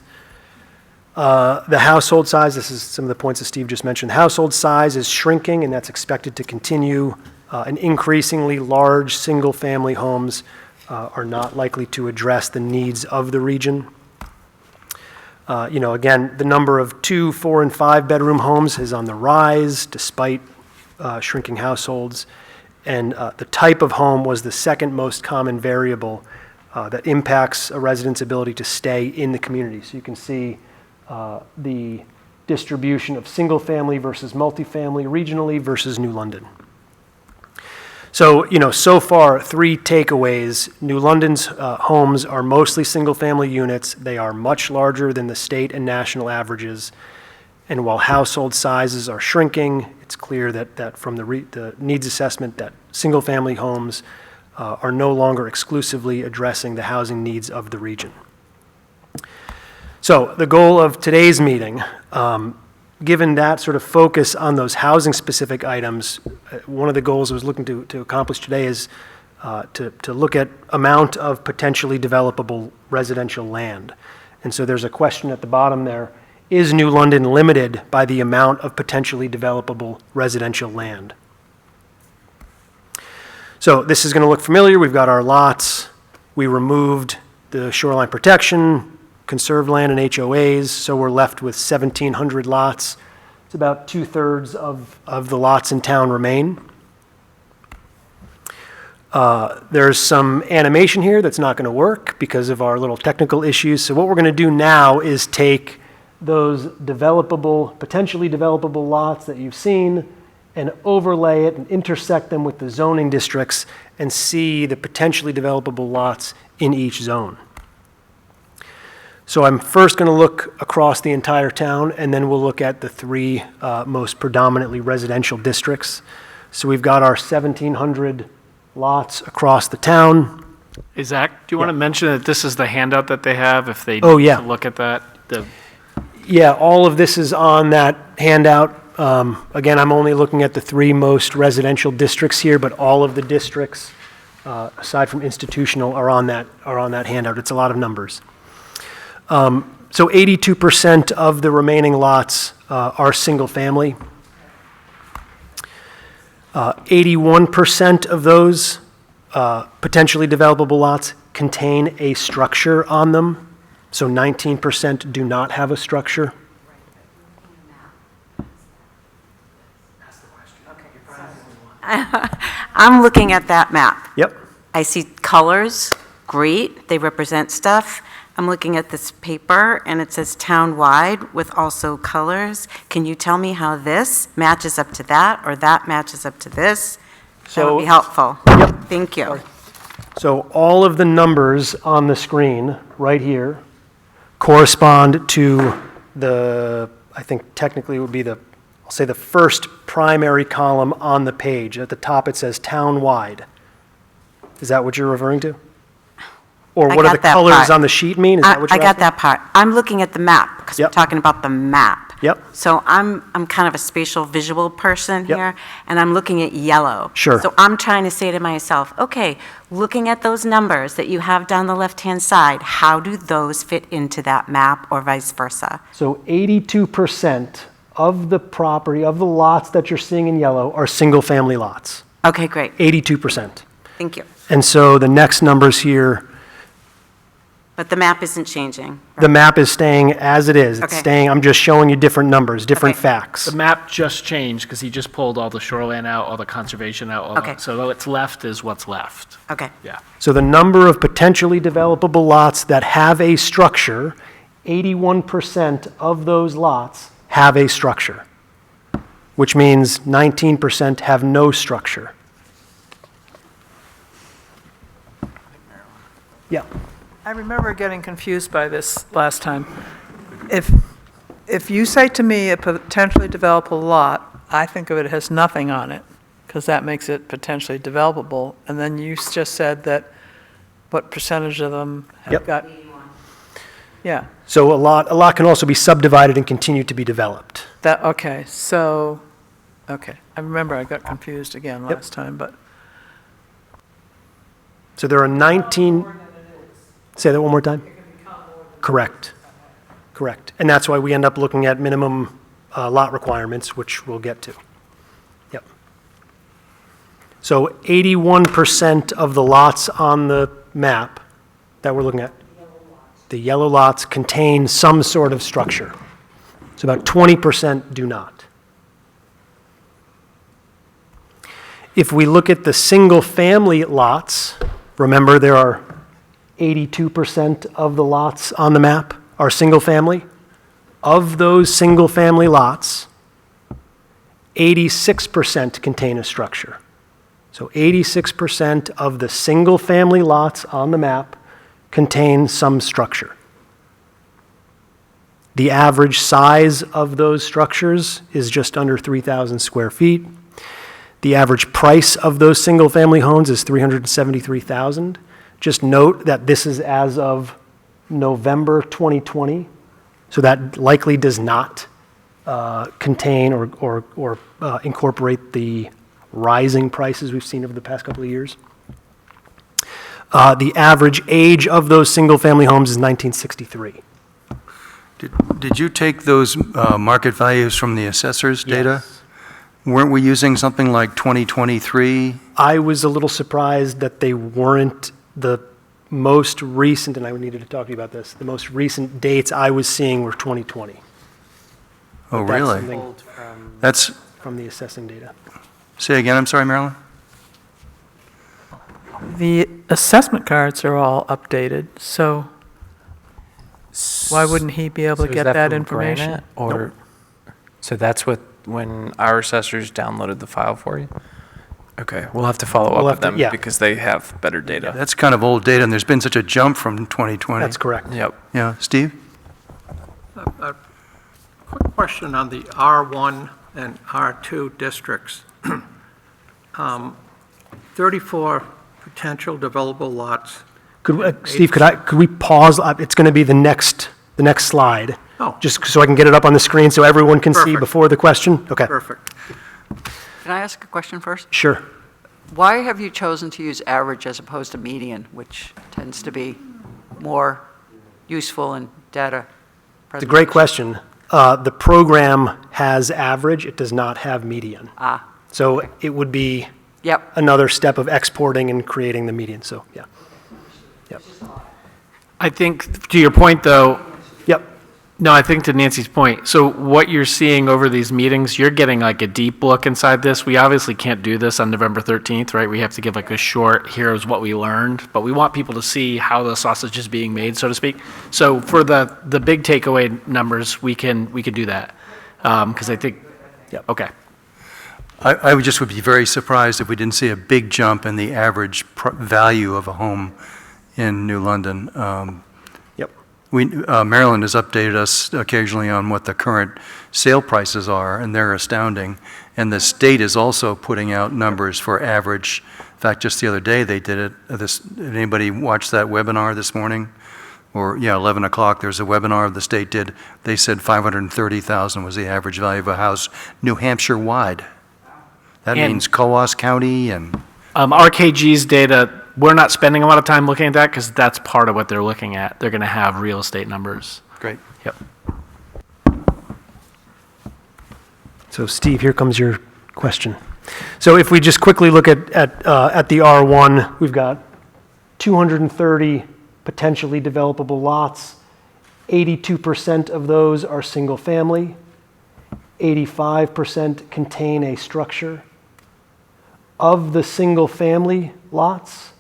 The household size, this is some of the points that Steve just mentioned. The household size is shrinking, and that's expected to continue. And increasingly large single-family homes are not likely to address the needs of the region. Again, the number of 2, 4, and 5-bedroom homes is on the rise despite shrinking households. And the type of home was the second most common variable that impacts a resident's ability to stay in the community. So you can see the distribution of single-family versus multifamily regionally versus New London. So, so far, 3 takeaways. New London's homes are mostly single-family units. They are much larger than the state and national averages. And while household sizes are shrinking, it's clear that from the needs assessment that single-family homes are no longer exclusively addressing the housing needs of the region. So the goal of today's meeting, given that sort of focus on those housing-specific items, one of the goals I was looking to accomplish today is to look at amount of potentially developable residential land. And so there's a question at the bottom there. Is New London limited by the amount of potentially developable residential land? So this is going to look familiar. We've got our lots. We removed the shoreline protection, conserved land, and HOAs, so we're left with 1,700 lots. It's about 2/3 of the lots in town remain. There's some animation here that's not going to work because of our little technical issues. So what we're going to do now is take those developable, potentially developable lots that you've seen and overlay it and intersect them with the zoning districts and see the potentially developable lots in each zone. So I'm first going to look across the entire town, and then we'll look at the three most predominantly residential districts. So we've got our 1,700 lots across the town. Hey, Zach, do you want to mention that this is the handout that they have, if they Oh, need yeah. to look at that? Yeah, all of this is on that handout. Again, I'm only looking at the three most residential districts here, but all of the districts, aside from institutional, are on that handout. It's a lot of numbers. So 82% of the remaining lots are single-family. 81% of those potentially developable lots contain a structure on them. So 19% do not have a structure. I'm looking at that map. Yep. I see colors, great, they represent stuff. I'm looking at this paper, and it says town-wide with also colors. Can you tell me how this matches up to that, or that matches up to this? That would be helpful. Yep. Thank you. So all of the numbers on the screen right here correspond to the, I think technically it would be the, I'll say the first primary column on the page. At the top it says town-wide. Is that what you're referring to? Or I what do got the that colors part. on the sheet mean? Is that what I you're got asking? that part. I'm looking at the map, because we're Yep. talking about the map. Yep. So I'm kind of a spatial visual person Yep. here, and I'm looking at yellow. Sure. So I'm trying to say to myself, okay, looking at those numbers that you have down the left-hand side, how do those fit into that map, or vice versa? So 82% of the property, of the lots that you're seeing in yellow are single-family lots. Okay, great. 82%. Thank you. And so the next numbers here, But the map isn't changing. the map is staying as it is. It's Okay. staying, I'm just showing you different numbers, different Okay. facts. The map just changed because he just pulled all the shoreline out, all the conservation out. Okay. So what's left is what's left. Okay. Yeah. So the number of potentially developable lots that have a structure, 81% of those lots have a structure, which means 19% have no structure. Yeah. I remember getting confused by this last time. If you say to me a potentially developable lot, I think of it as nothing on it, because that makes it potentially developable. And then you just said that what percentage of them have Yep. got? Yeah, So a lot can also be subdivided and continue to be developed. okay, I remember I got confused again Yep. last time, but. So there are 19, say that one more time? Correct. Correct. And that's why we end up looking at minimum lot requirements, which we'll get to. Yep. So 81% of the lots on the map that we're looking at, the yellow lots contain some sort of structure. So about 20% do not. If we look at the single-family lots, remember there are 82% of the lots on the map are single-family. Of those single-family lots, 86% contain a structure. So 86% of the single-family lots on the map contain some structure. The average size of those structures is just under 3,000 square feet. The average price of those single-family homes is $373,000. Just note that this is as of November 2020, so that likely does not contain or incorporate the rising prices we've seen over the past couple of years. The average age of those single-family homes is 1963. Did you take those market values from the assessor's data? Yes. Weren't we using something like 2023? I was a little surprised that they weren't the most recent, and I needed to talk to you about this, the most recent dates I was seeing were 2020. Oh, That's really? something That's, from the assessing data. say again, I'm sorry, Marilyn? The assessment cards are all updated, so why wouldn't he be able So to is get that from information? Granite, or, so that's what, when our assessors downloaded the file for you? Okay, we'll have to follow We'll up have with to- them yeah. because they have better data. That's kind of old data, and there's been such a jump from 2020. That's correct. Yep. Yeah, Steve? A quick question on the R1 and R2 districts. 34 potential developable lots. Steve, could we pause? It's going to be the next slide. Oh. Just so I can get it up on the screen so everyone can see Perfect. before the question? Okay, Perfect. Can I ask a question first? sure. Why have you chosen to use average as opposed to median, which tends to be more useful in data It's a great question. The program has average, it does not have median. Ah, So it would be yep. another step of exporting and creating the median, so, yeah. Yep. I think, to your point, though, Yep, no, I think to Nancy's point, so what you're seeing over these meetings, you're getting like a deep look inside this. We obviously can't do this on November 13th, right? We have to give like a short, here's what we learned, but we want people to see how the sausage is being made, so to speak. So for the big takeaway numbers, we can do that. Because I think, Yep. okay. I would just would be very surprised if we didn't see a big jump in the average value of a home in New London. yep. Maryland has updated us occasionally on what the current sale prices are, and they're astounding. And the state is also putting out numbers for average. In fact, just the other day they did it. Did anybody watch that webinar this morning? Or, yeah, 11 o'clock, there's a webinar the state did. They said 530,000 was the average value of a house, New Hampshire-wide. That And- means Coos County and, RKG's data, we're not spending a lot of time looking at that because that's part of what they're looking at. They're going to have real estate numbers. great. Yep. So Steve, here comes your question. So if we just quickly look at the R1, we've got 230 potentially developable lots. 82% of those are single-family. 85% contain a structure. Of the single-family lots,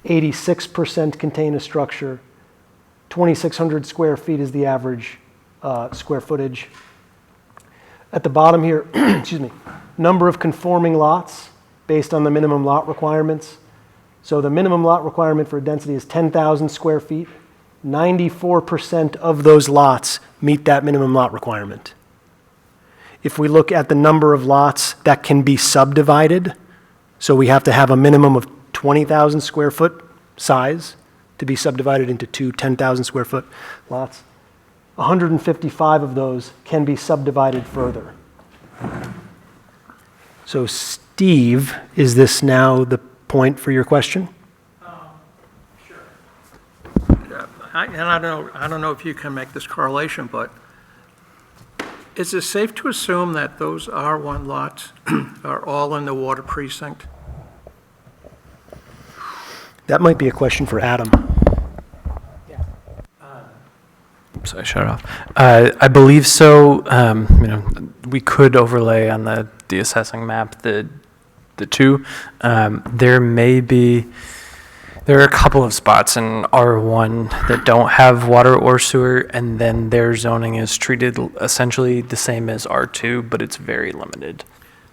86% contain a structure. 2,600 square feet is the average square footage. At the bottom here, excuse me, number of conforming lots based on the minimum lot requirements. So the minimum lot requirement for a density is 10,000 square feet. 94% of those lots meet that minimum lot requirement. If we look at the number of lots that can be subdivided, so we have to have a minimum of 20,000 square foot size to be subdivided into two 10,000 square foot lots. 155 of those can be subdivided further. So Steve, is this now the point for your question? Yeah, I don't know if you can make this correlation, but is it safe to assume that those R1 lots are all in the water precinct? That might be a question for Adam. So I shut it off. I believe so. We could overlay on the assessing map the two. There are a couple of spots in R1 that don't have water or sewer, and then their zoning is treated essentially the same as R2, but it's very limited.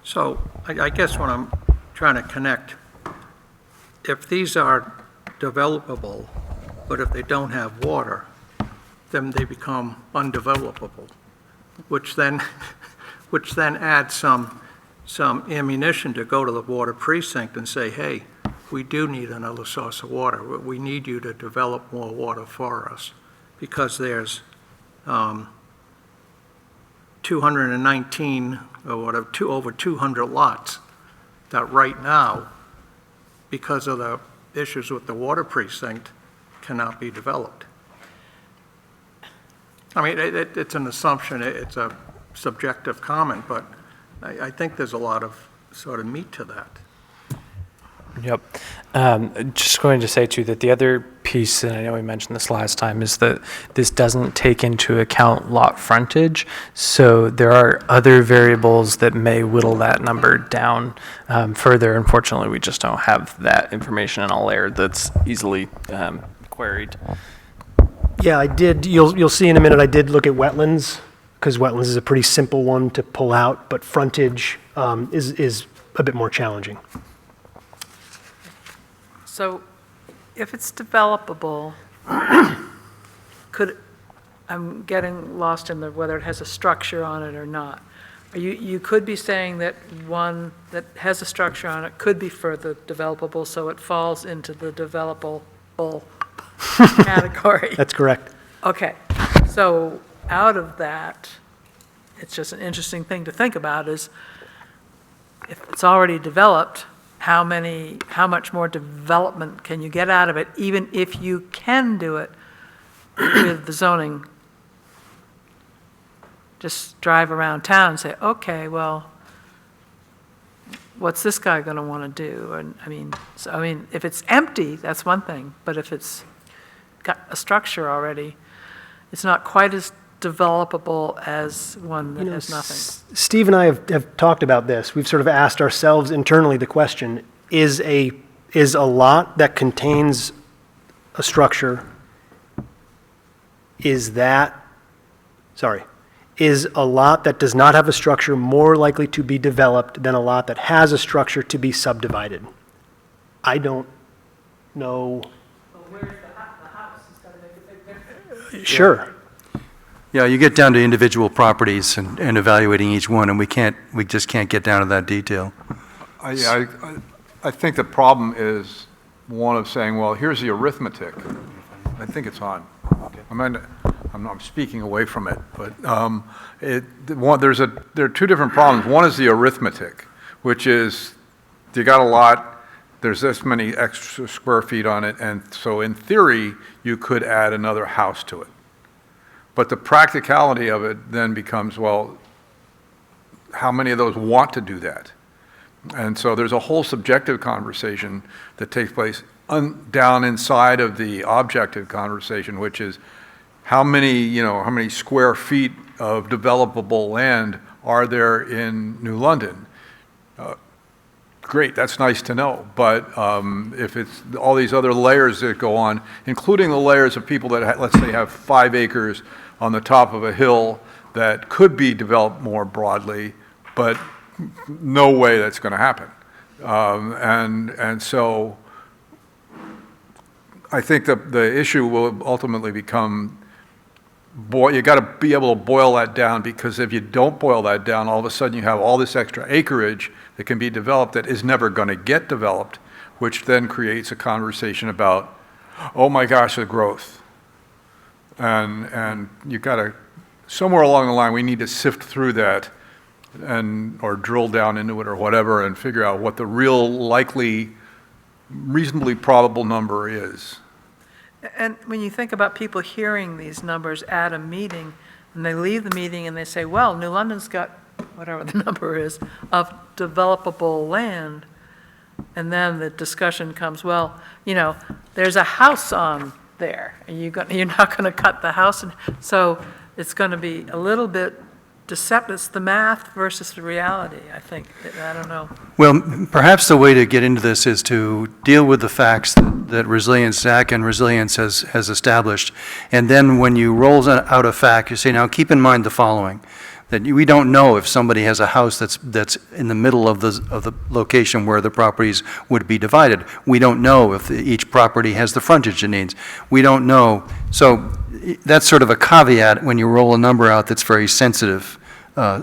So I guess what I'm trying to connect, if these are developable, but if they don't have water, then they become undevelopable, which then adds some ammunition to go to the water precinct and say, hey, we do need another source of water. We need you to develop more water for us, because there's 219 or whatever, over 200 lots that right now, because of the issues with the water precinct, cannot be developed. I mean, it's an assumption, it's a subjective comment, but I think there's a lot of sort of meat to that. Yep. Just going to say too that the other piece, and I know we mentioned this last time, is that this doesn't take into account lot frontage. So there are other variables that may whittle that number down further. Unfortunately, we just don't have that information in a layer that's easily queried. Yeah, I did, you'll see in a minute, I did look at wetlands, because wetlands is a pretty simple one to pull out, but frontage is a bit more challenging. So if it's developable, I'm getting lost in whether it has a structure on it or not. You could be saying that one that has a structure on it could be further developable, so it falls into the developable category. That's correct. Okay, so out of that, it's just an interesting thing to think about is if it's already developed, how much more development can you get out of it, even if you can do it with the zoning? Just drive around town and say, okay, well, what's this guy going to want to do? And I mean, if it's empty, that's one thing, but if it's got a structure already, it's not quite as developable as one that has nothing. Steve and I have talked about this. We've sort of asked ourselves internally the question, is a lot that contains a structure, is a lot that does not have a structure more likely to be developed than a lot that has a structure to be subdivided? I don't know. Well, where's the house? It's got to make a big difference. Sure. Yeah, you get down to individual properties and evaluating each one, and we just can't get down to that detail. I think the problem is one of saying, well, here's the arithmetic. I think it's on. I'm speaking away from it, but there are two different problems. One is the arithmetic, which is you got a lot, there's this many extra square feet on it, and so in theory, you could add another house to it. But the practicality of it then becomes, well, how many of those want to do that? And so there's a whole subjective conversation that takes place down inside of the objective conversation, which is how many square feet of developable land are there in New London? Great, that's nice to know, but if it's all these other layers that go on, including the layers of people that, let's say, have 5 acres on the top of a hill that could be developed more broadly, but no way that's going to happen. And so I think the issue will ultimately become, you got to be able to boil that down, because if you don't boil that down, all of a sudden you have all this extra acreage that can be developed that is never going to get developed, which then creates a conversation about, oh my gosh, the growth. And you got to, somewhere along the line, we need to sift through that or drill down into it or whatever and figure out what the real likely, reasonably probable number is. And when you think about people hearing these numbers at a meeting, and they leave the meeting and they say, well, New London's got whatever the number is of developable land, and then the discussion comes, well, there's a house on there, and you're not going to cut the house. And so it's going to be a little bit deceptive. It's the math versus the reality, I think. I don't know. Well, perhaps the way to get into this is to deal with the facts that Resilience, Zach and Resilience has established. And then when you roll out a fact, you say, now keep in mind the following, that we don't know if somebody has a house that's in the middle of the location where the properties would be divided. We don't know if each property has the frontage it needs. We don't know. So that's sort of a caveat when you roll a number out that's very sensitive,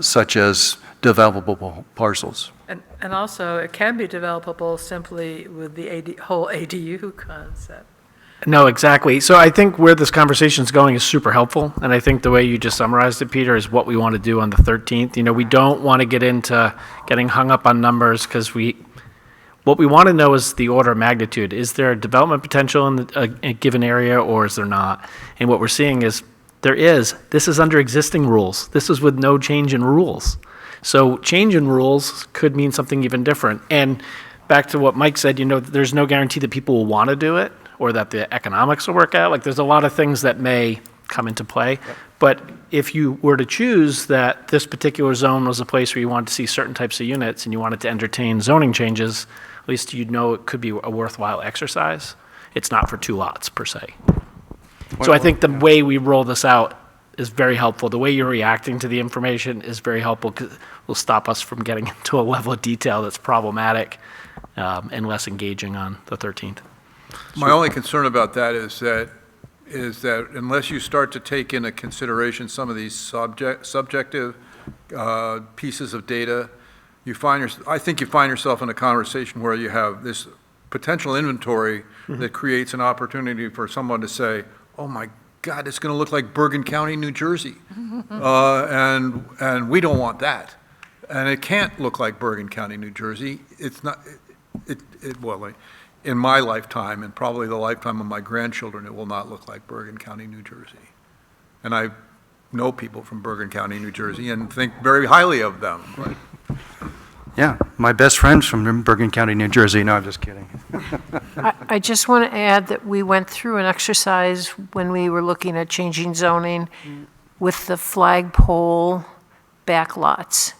such as developable parcels. And also, it can be developable simply with the whole ADU concept. No, exactly. So I think where this conversation is going is super helpful, and I think the way you just summarized it, Peter, is what we want to do on the 13th. We don't want to get into getting hung up on numbers, because what we want to know is the order of magnitude. Is there a development potential in a given area, or is there not? And what we're seeing is there is. This is under existing rules. This is with no change in rules. So change in rules could mean something even different. And back to what Mike said, there's no guarantee that people will want to do it, or that the economics will work out. Like, there's a lot of things that may come into play. But if you were to choose that this particular zone was a place where you wanted to see certain types of units and you wanted to entertain zoning changes, at least you'd know it could be a worthwhile exercise. It's not for 2 lots per se. So I think the way we roll this out is very helpful. The way you're reacting to the information is very helpful because it will stop us from getting into a level of detail that's problematic and less engaging on the 13th. My only concern about that is that unless you start to take into consideration some of these subjective pieces of data, I think you find yourself in a conversation where you have this potential inventory that creates an opportunity for someone to say, oh my God, it's going to look like Bergen County, New Jersey. And we don't want that. And it can't look like Bergen County, New Jersey. It's not, well, in my lifetime, and probably the lifetime of my grandchildren, it will not look like Bergen County, New Jersey. And I know people from Bergen County, New Jersey, and think very highly of them. But Yeah, my best friend's from Bergen County, New Jersey. No, I'm just kidding. I just want to add that we went through an exercise when we were looking at changing zoning with the flagpole backlots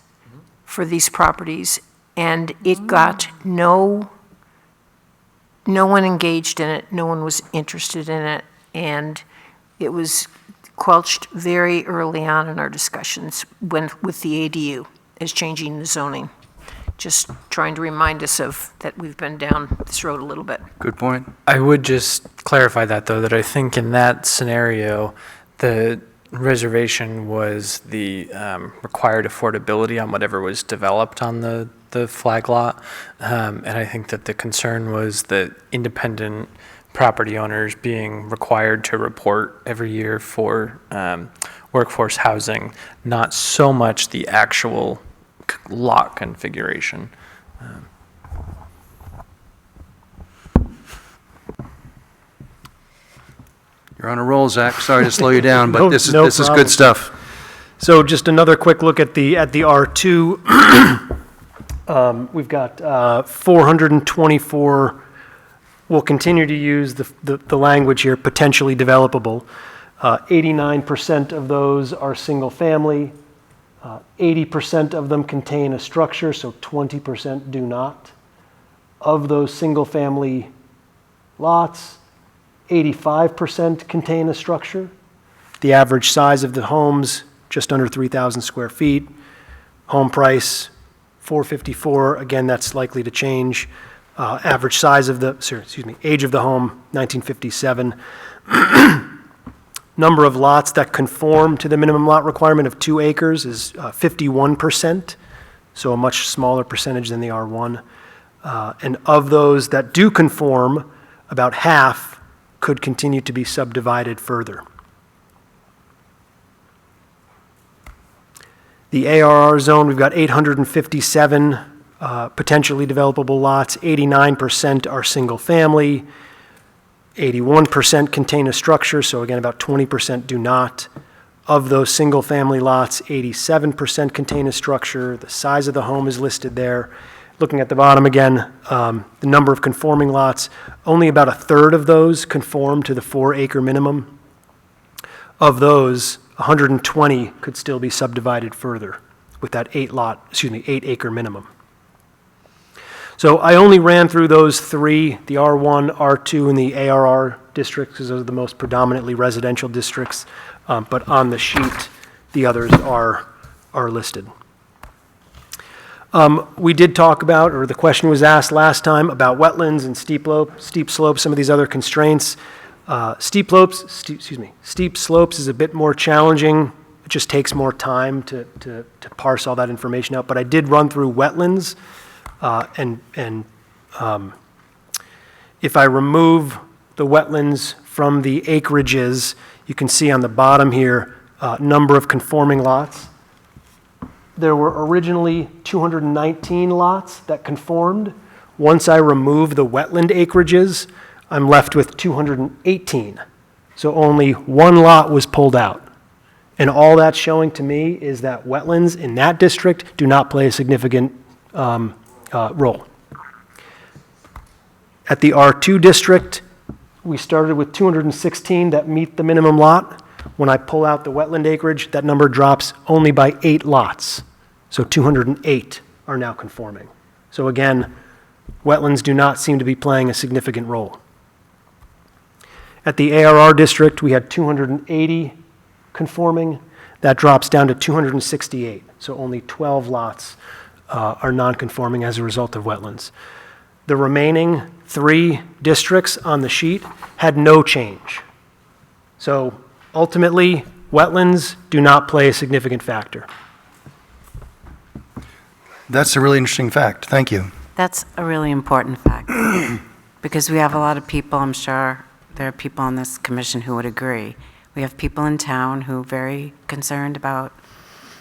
for these properties, and it got no one engaged in it, no one was interested in it, and it was quelched very early on in our discussions with the ADU as changing the zoning. Just trying to remind us of that we've been down this road a little bit. Good point. I would just clarify that, though, that I think in that scenario, the reservation was the required affordability on whatever was developed on the flag lot. And I think that the concern was that independent property owners being required to report every year for workforce housing, not so much the actual lot configuration. You're on a roll, Zach. Sorry to slow you down, but No- this no is problem. good stuff. So just another quick look at the R2. We've got 424, we'll continue to use the language here, potentially developable. 89% of those are single family. 80% of them contain a structure, so 20% do not. Of those single family lots, 85% contain a structure. The average size of the homes, just under 3,000 square feet. Home price, $454,000. Again, that's likely to change. Average size of age of the home, 1957. Number of lots that conform to the minimum lot requirement of 2 acres is 51%, so a much smaller percentage than the R1. And of those that do conform, about half could continue to be subdivided further. The ARR zone, we've got 857 potentially developable lots. 89% are single family. 81% contain a structure, so again, about 20% do not. Of those single family lots, 87% contain a structure. The size of the home is listed there. Looking at the bottom again, the number of conforming lots, only about a third of those conform to the 4-acre minimum. Of those, 120 could still be subdivided further with that 8-acre minimum. So I only ran through those 3, the R1, R2, and the ARR districts, because those are the most predominantly residential districts. But on the sheet, the others are listed. We did talk about, or the question was asked last time, about wetlands and steep slopes, some of these other constraints. Steep slopes is a bit more challenging. It just takes more time to parse all that information out. But I did run through wetlands. If I remove the wetlands from the acreages, you can see on the bottom here, number of conforming lots. There were originally 219 lots that conformed. Once I remove the wetland acreages, I'm left with 218. So only 1 lot was pulled out. And all that's showing to me is that wetlands in that district do not play a significant role. At the R2 district, we started with 216 that meet the minimum lot. When I pull out the wetland acreage, that number drops only by 8 lots. So 208 are now conforming. So again, wetlands do not seem to be playing a significant role. At the ARR district, we had 280 conforming. That drops down to 268. So only 12 lots are non-conforming as a result of wetlands. The remaining 3 districts on the sheet had no change. So ultimately, wetlands do not play a significant factor. That's a really interesting fact. Thank you. That's a really important fact, because we have a lot of people, I'm sure there are people on this commission who would agree. We have people in town who are very concerned about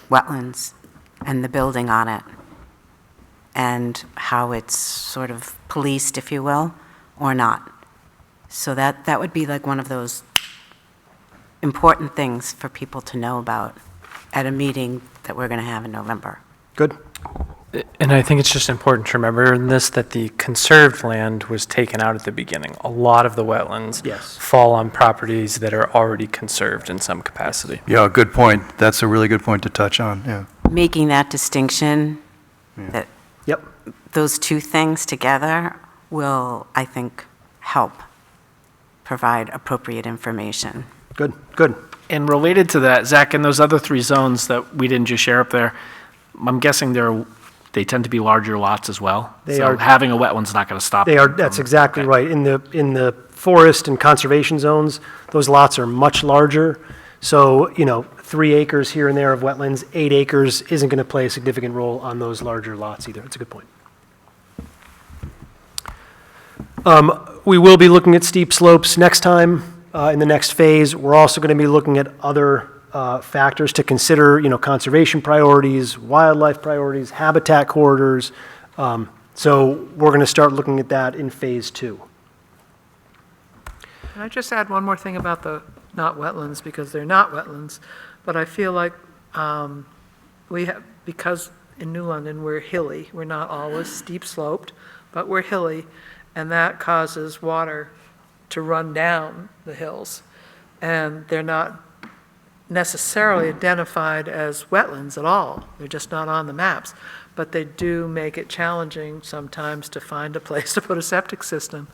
wetlands and the building on it, and how it's sort of policed, if you will, or not. So that would be like one of those important things for people to know about at a meeting that we're going to have in November. Good. And I think it's just important to remember in this that the conserved land was taken out at the beginning. A lot of the wetlands Yes. fall on properties that are already conserved in some capacity. Yeah, good point. That's a really good point to touch on, yeah. Making that distinction, that Yep. those two things together will, I think, help provide appropriate information. Good, good. And related to that, Zach, in those other 3 zones that we didn't just share up there, I'm guessing they tend to be larger lots as well? They So are- having a wetland's not going to stop They them are, from- that's exactly okay. right. In the forest and conservation zones, those lots are much larger. So, 3 acres here and there of wetlands, 8 acres isn't going to play a significant role on those larger lots either. That's a good point. We will be looking at steep slopes next time, in the next phase. We're also going to be looking at other factors to consider, conservation priorities, wildlife priorities, habitat corridors. So we're going to start looking at that in phase 2. Can I just add one more thing about the not wetlands, because they're not wetlands, but I feel like because in New London, we're hilly, we're not always steep sloped, but we're hilly, and that causes water to run down the hills. And they're not necessarily identified as wetlands at all. They're just not on the maps. But they do make it challenging sometimes to find a place to put a septic system,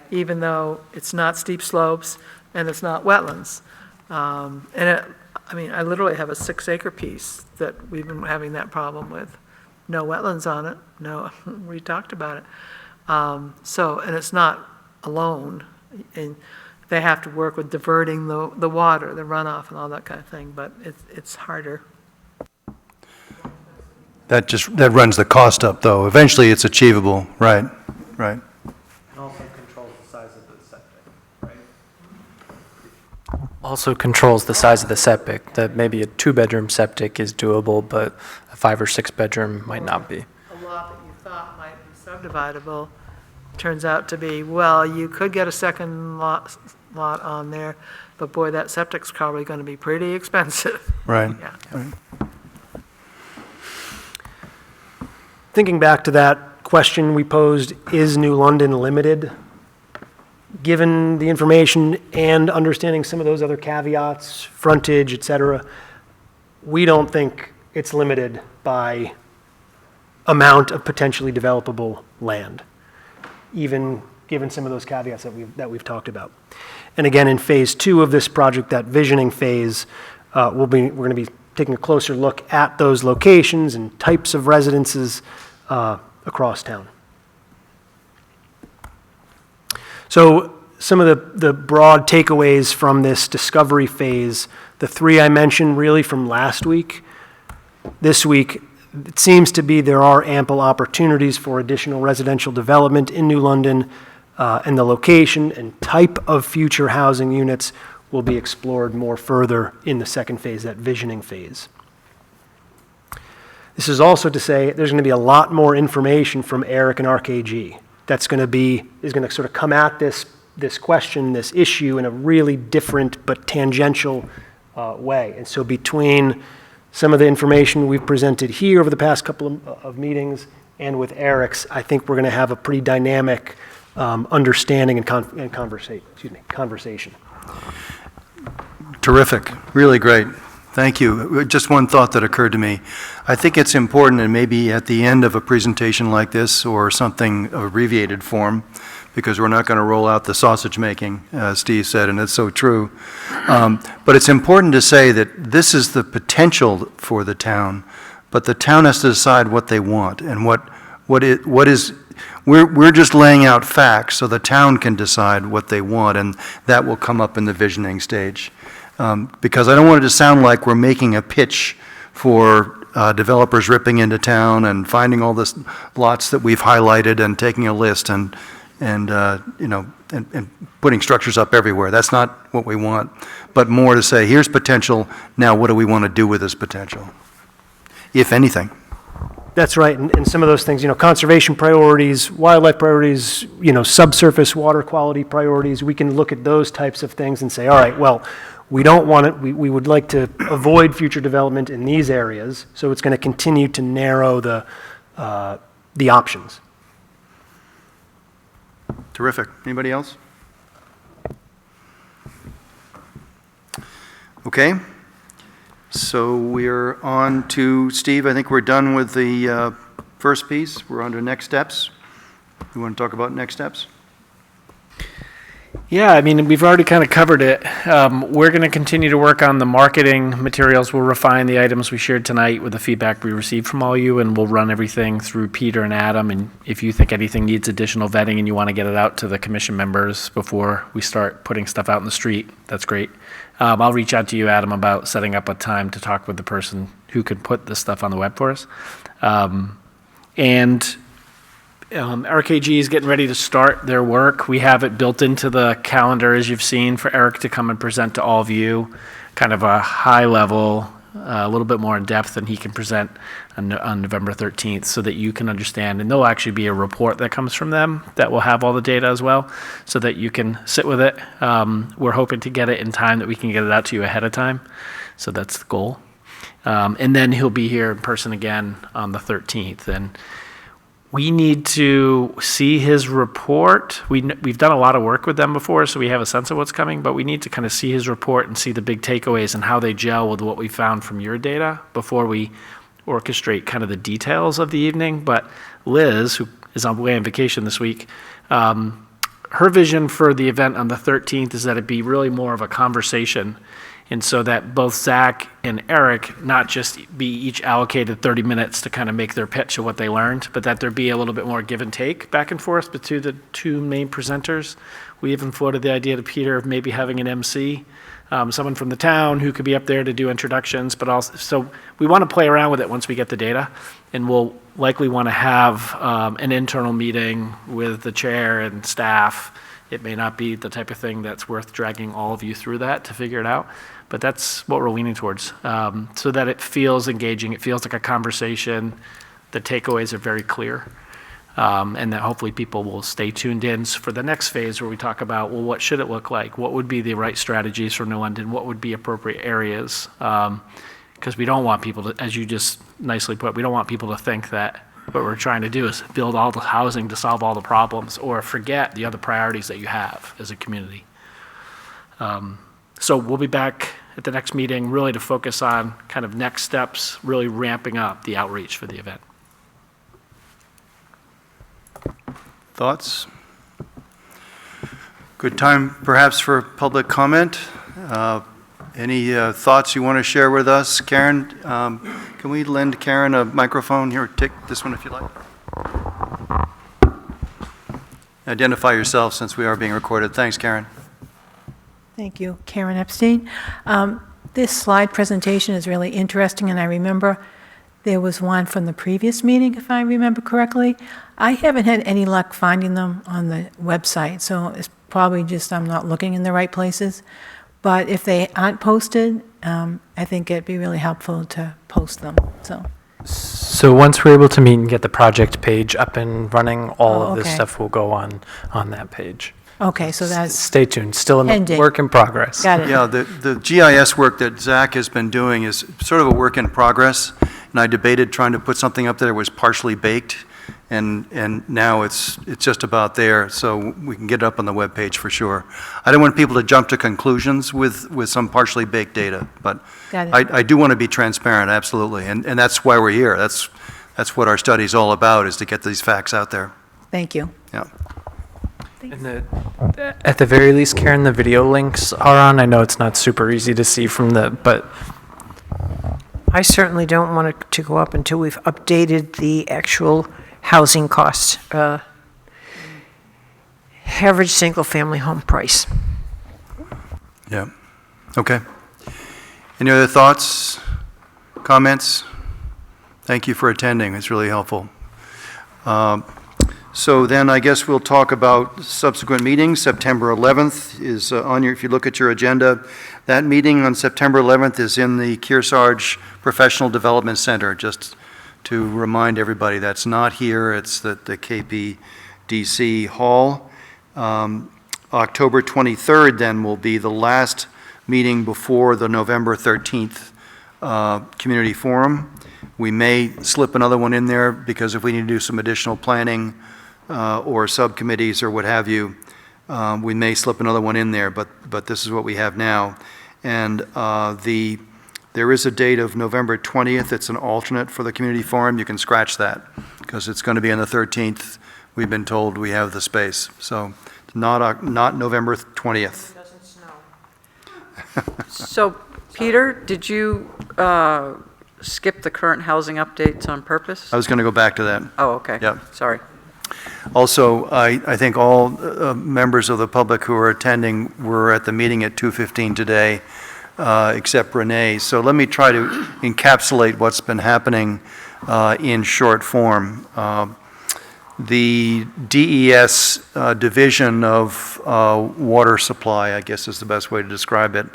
even though it's not steep slopes and it's not wetlands. I literally have a 6-acre piece that we've been having that problem with. No wetlands on it, no, we talked about it. And it's not alone. And they have to work with diverting the water, the runoff and all that kind of thing, but it's harder. That runs the cost up, though. Eventually, it's achievable, right, right. And also controls the size of the septic, right? Also controls the size of the septic, that maybe a 2-bedroom septic is doable, but a 5 or 6 bedroom might not be. A lot that you thought might be subdividable turns out to be, well, you could get a second lot on there, but boy, that septic's probably going to be pretty expensive. Right, Yeah. right. Thinking back to that question we posed, is New London limited? Given the information and understanding some of those other caveats, frontage, et cetera, we don't think it's limited by amount of potentially developable land, even given some of those caveats that we've talked about. And again, in phase 2 of this project, that visioning phase, we're going to be taking a closer look at those locations and types of residences across town. So some of the broad takeaways from this discovery phase, the 3 I mentioned really from last week, this week, it seems to be there are ample opportunities for additional residential development in New London, and the location and type of future housing units will be explored more further in the second phase, that visioning phase. This is also to say there's going to be a lot more information from Eric and RKG is going to sort of come at this question, this issue in a really different but tangential way. And so between some of the information we've presented here over the past couple of meetings and with Eric's, I think we're going to have a pretty dynamic understanding and conversation. Terrific, really great. Thank you. Just one thought that occurred to me. I think it's important, and maybe at the end of a presentation like this or something of abbreviated form, because we're not going to roll out the sausage making, as Steve said, and it's so true. But it's important to say that this is the potential for the town, but the town has to decide what they want and what is. We're just laying out facts so the town can decide what they want, and that will come up in the visioning stage. Because I don't want it to sound like we're making a pitch for developers ripping into town and finding all the lots that we've highlighted and taking a list and putting structures up everywhere. That's not what we want, but more to say, here's potential, now what do we want to do with this potential, if anything? That's right, and some of those things, conservation priorities, wildlife priorities, subsurface water quality priorities, we can look at those types of things and say, all right, well, we don't want it, we would like to avoid future development in these areas, so it's going to continue to narrow the options. Terrific. Anybody else? Okay. So we're on to, Steve, I think we're done with the first piece. We're on to next steps. You want to talk about next steps? Yeah, I mean, we've already kind of covered it. We're going to continue to work on the marketing materials. We'll refine the items we shared tonight with the feedback we received from all you, and we'll run everything through Peter and Adam. And if you think anything needs additional vetting and you want to get it out to the commission members before we start putting stuff out in the street, that's great. I'll reach out to you, Adam, about setting up a time to talk with the person who could put this stuff on the web for us. RKG is getting ready to start their work. We have it built into the calendar, as you've seen, for Eric to come and present to all of you, kind of a high level, a little bit more in depth than he can present on November 13th, so that you can understand. And there'll actually be a report that comes from them that will have all the data as well, so that you can sit with it. We're hoping to get it in time that we can get it out to you ahead of time. So that's the goal. And then he'll be here in person again on the 13th. And we need to see his report. We've done a lot of work with them before, so we have a sense of what's coming, but we need to kind of see his report and see the big takeaways and how they gel with what we found from your data before we orchestrate kind of the details of the evening. But Liz, who is away on vacation this week, her vision for the event on the 13th is that it be really more of a conversation. And so that both Zach and Eric not just be each allocated 30 minutes to kind of make their pitch of what they learned, but that there be a little bit more give and take back and forth between the two main presenters. We even floated the idea to Peter of maybe having an MC, someone from the town who could be up there to do introductions, but also, so we want to play around with it once we get the data, and we'll likely want to have an internal meeting with the chair and staff. It may not be the type of thing that's worth dragging all of you through that to figure it out, but that's what we're leaning towards, so that it feels engaging, it feels like a conversation, the takeaways are very clear, and that hopefully people will stay tuned in for the next phase where we talk about, well, what should it look like? What would be the right strategies for New London? What would be appropriate areas? Because we don't want people to, as you just nicely put, we don't want people to think that what we're trying to do is build all the housing to solve all the problems, or forget the other priorities that you have as a community. So we'll be back at the next meeting really to focus on kind of next steps, really ramping up the outreach for the event. Thoughts? Good time perhaps for public comment. Any thoughts you want to share with us? Karen, can we lend Karen a microphone? Here, take this one if you like. Identify yourself since we are being recorded. Thanks, Karen. Thank you. Karen Epstein. This slide presentation is really interesting, and I remember there was one from the previous meeting, if I remember correctly. I haven't had any luck finding them on the website, so it's probably just I'm not looking in the right places. But if they aren't posted, I think it'd be really helpful to post them. So once we're able to meet and get the project page up and running, all of this okay. stuff will go on that page. Okay, so that's Stay tuned, still in pending. work in progress. Got it. Yeah, the GIS work that Zach has been doing is sort of a work in progress, and I debated trying to put something up there that was partially baked, and now it's just about there, so we can get it up on the webpage for sure. I don't want people to jump to conclusions with some partially baked data, but Got it. I do want to be transparent, absolutely, and that's why we're here. That's what our study's all about, is to get these facts out there. Thank you. Yeah. At the very least, Karen, the video links are on. I know it's not super easy to see from but I certainly don't want it to go up until we've updated the actual housing costs, average single-family home price. Yeah. Okay. Any other thoughts, comments? Thank you for attending. It's really helpful. So then I guess we'll talk about subsequent meetings. September 11th is on your, if you look at your agenda, that meeting on September 11th is in the Kearsarge Professional Development Center. Just to remind everybody, that's not here. It's at the KPDC Hall. October 23rd then will be the last meeting before the November 13th Community Forum. We may slip another one in there because if we need to do some additional planning or subcommittees or what have you, we may slip another one in there, but this is what we have now. And there is a date of November 20th. It's an alternate for the community forum. You can scratch that because it's going to be on the 13th. We've been told we have the space. So not November 20th. It doesn't snow. So, Peter, did you skip the current housing updates on purpose? I was going to go back to that. Oh, okay. Yep. Sorry. Also, I think all members of the public who are attending were at the meeting at 2:15 today, except Renee. So let me try to encapsulate what's been happening in short form. The DES division of water supply, I guess is the best way to describe it,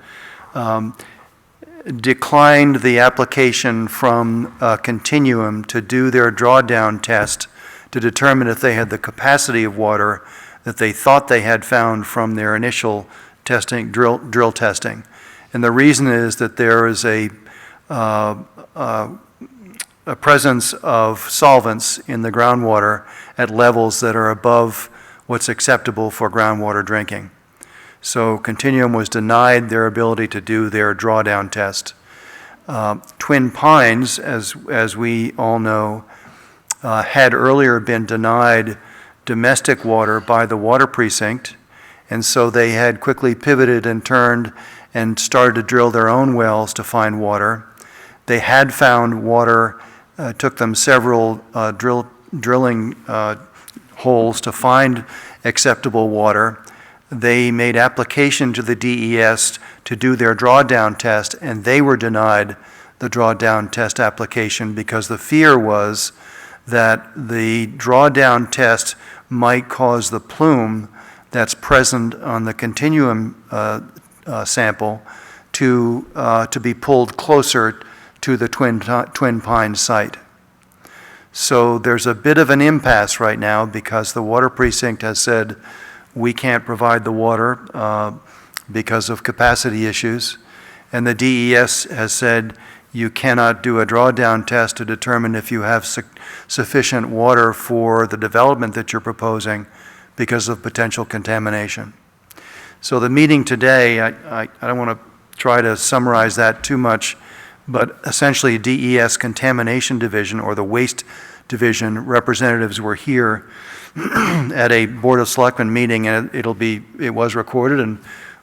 declined the application from Continuum to do their drawdown test to determine if they had the capacity of water that they thought they had found from their initial testing, drill testing. And the reason is that there is a presence of solvents in the groundwater at levels that are above what's acceptable for groundwater drinking. So Continuum was denied their ability to do their drawdown test. Twin Pines, as we all know, had earlier been denied domestic water by the water precinct, and so they had quickly pivoted and turned and started to drill their own wells to find water. They had found water. Took them several drilling holes to find acceptable water. They made application to the DES to do their drawdown test, and they were denied the drawdown test application because the fear was that the drawdown test might cause the plume that's present on the Continuum sample to be pulled closer to the Twin Pines site. So there's a bit of an impasse right now because the water precinct has said we can't provide the water because of capacity issues, and the DES has said you cannot do a drawdown test to determine if you have sufficient water for the development that you're proposing because of potential contamination. So the meeting today, I don't want to try to summarize that too much, but essentially DES Contamination Division or the Waste Division representatives were here at a Board of Selectmen meeting, and it was recorded and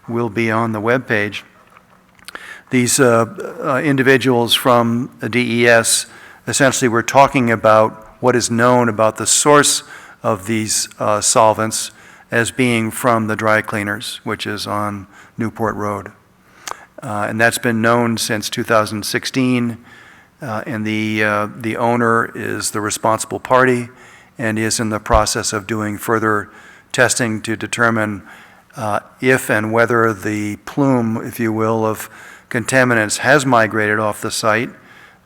will be on the webpage. These individuals from the DES essentially were talking about what is known about the source of these solvents as being from the dry cleaners, which is on Newport Road. And that's been known since 2016, and the owner is the responsible party and is in the process of doing further testing to determine if and whether the plume, if you will, of contaminants has migrated off the site.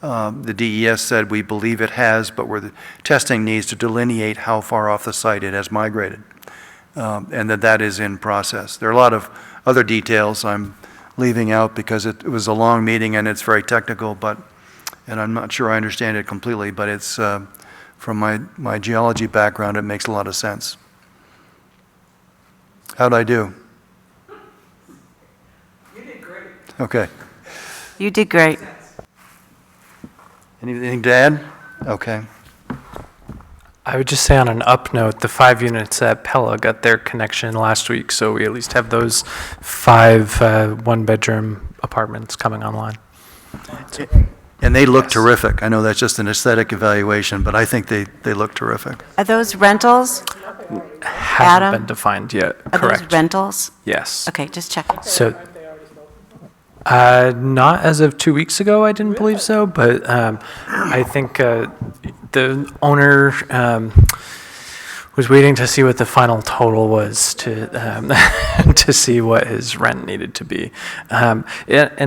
The DES said we believe it has, but where the testing needs to delineate how far off the site it has migrated, and that is in process. There are a lot of other details I'm leaving out because it was a long meeting and it's very technical, and I'm not sure I understand it completely, but it's From my geology background, it makes a lot of sense. How'd I do? You did great. Okay. You did great. Anything to add? Okay. I would just say on an up note, the 5 units at Pella got their connection last week, so we at least have those 5 one-bedroom apartments coming online. And they look Yes. terrific. I know that's just an aesthetic evaluation, but I think they look terrific. Are those rentals? Hasn't Adam? been defined yet. Are those Correct. rentals? Yes. Okay, just checking. So, not as of 2 weeks ago, I didn't believe so, but I think the owner was waiting to see what the final total was to to see what his rent needed to be. And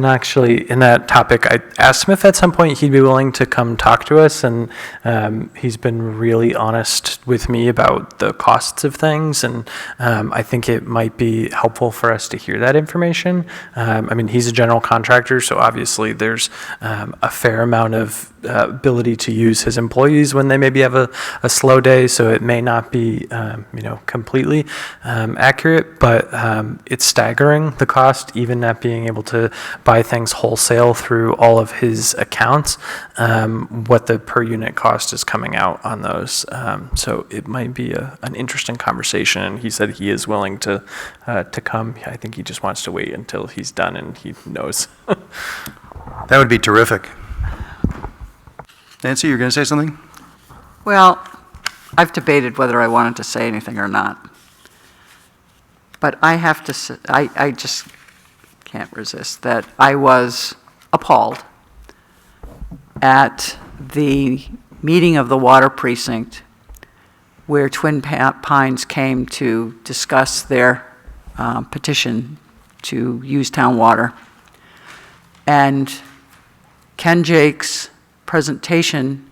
actually, in that topic, I asked him if at some point he'd be willing to come talk to us, and he's been really honest with me about the costs of things, and I think it might be helpful for us to hear that information. I mean, he's a general contractor, so obviously there's a fair amount of ability to use his employees when they maybe have a slow day, so it may not be completely accurate, but it's staggering, the cost, even at being able to buy things wholesale through all of his accounts, what the per unit cost is coming out on those. So it might be an interesting conversation, and he said he is willing to come. I think he just wants to wait until he's done and he knows. That would be terrific. Nancy, you're going to say something? Well, I've debated whether I wanted to say anything or not. But I have to say, I just can't resist that I was appalled at the meeting of the water precinct where Twin Pines came to discuss their petition to use town water. And Ken Jake's presentation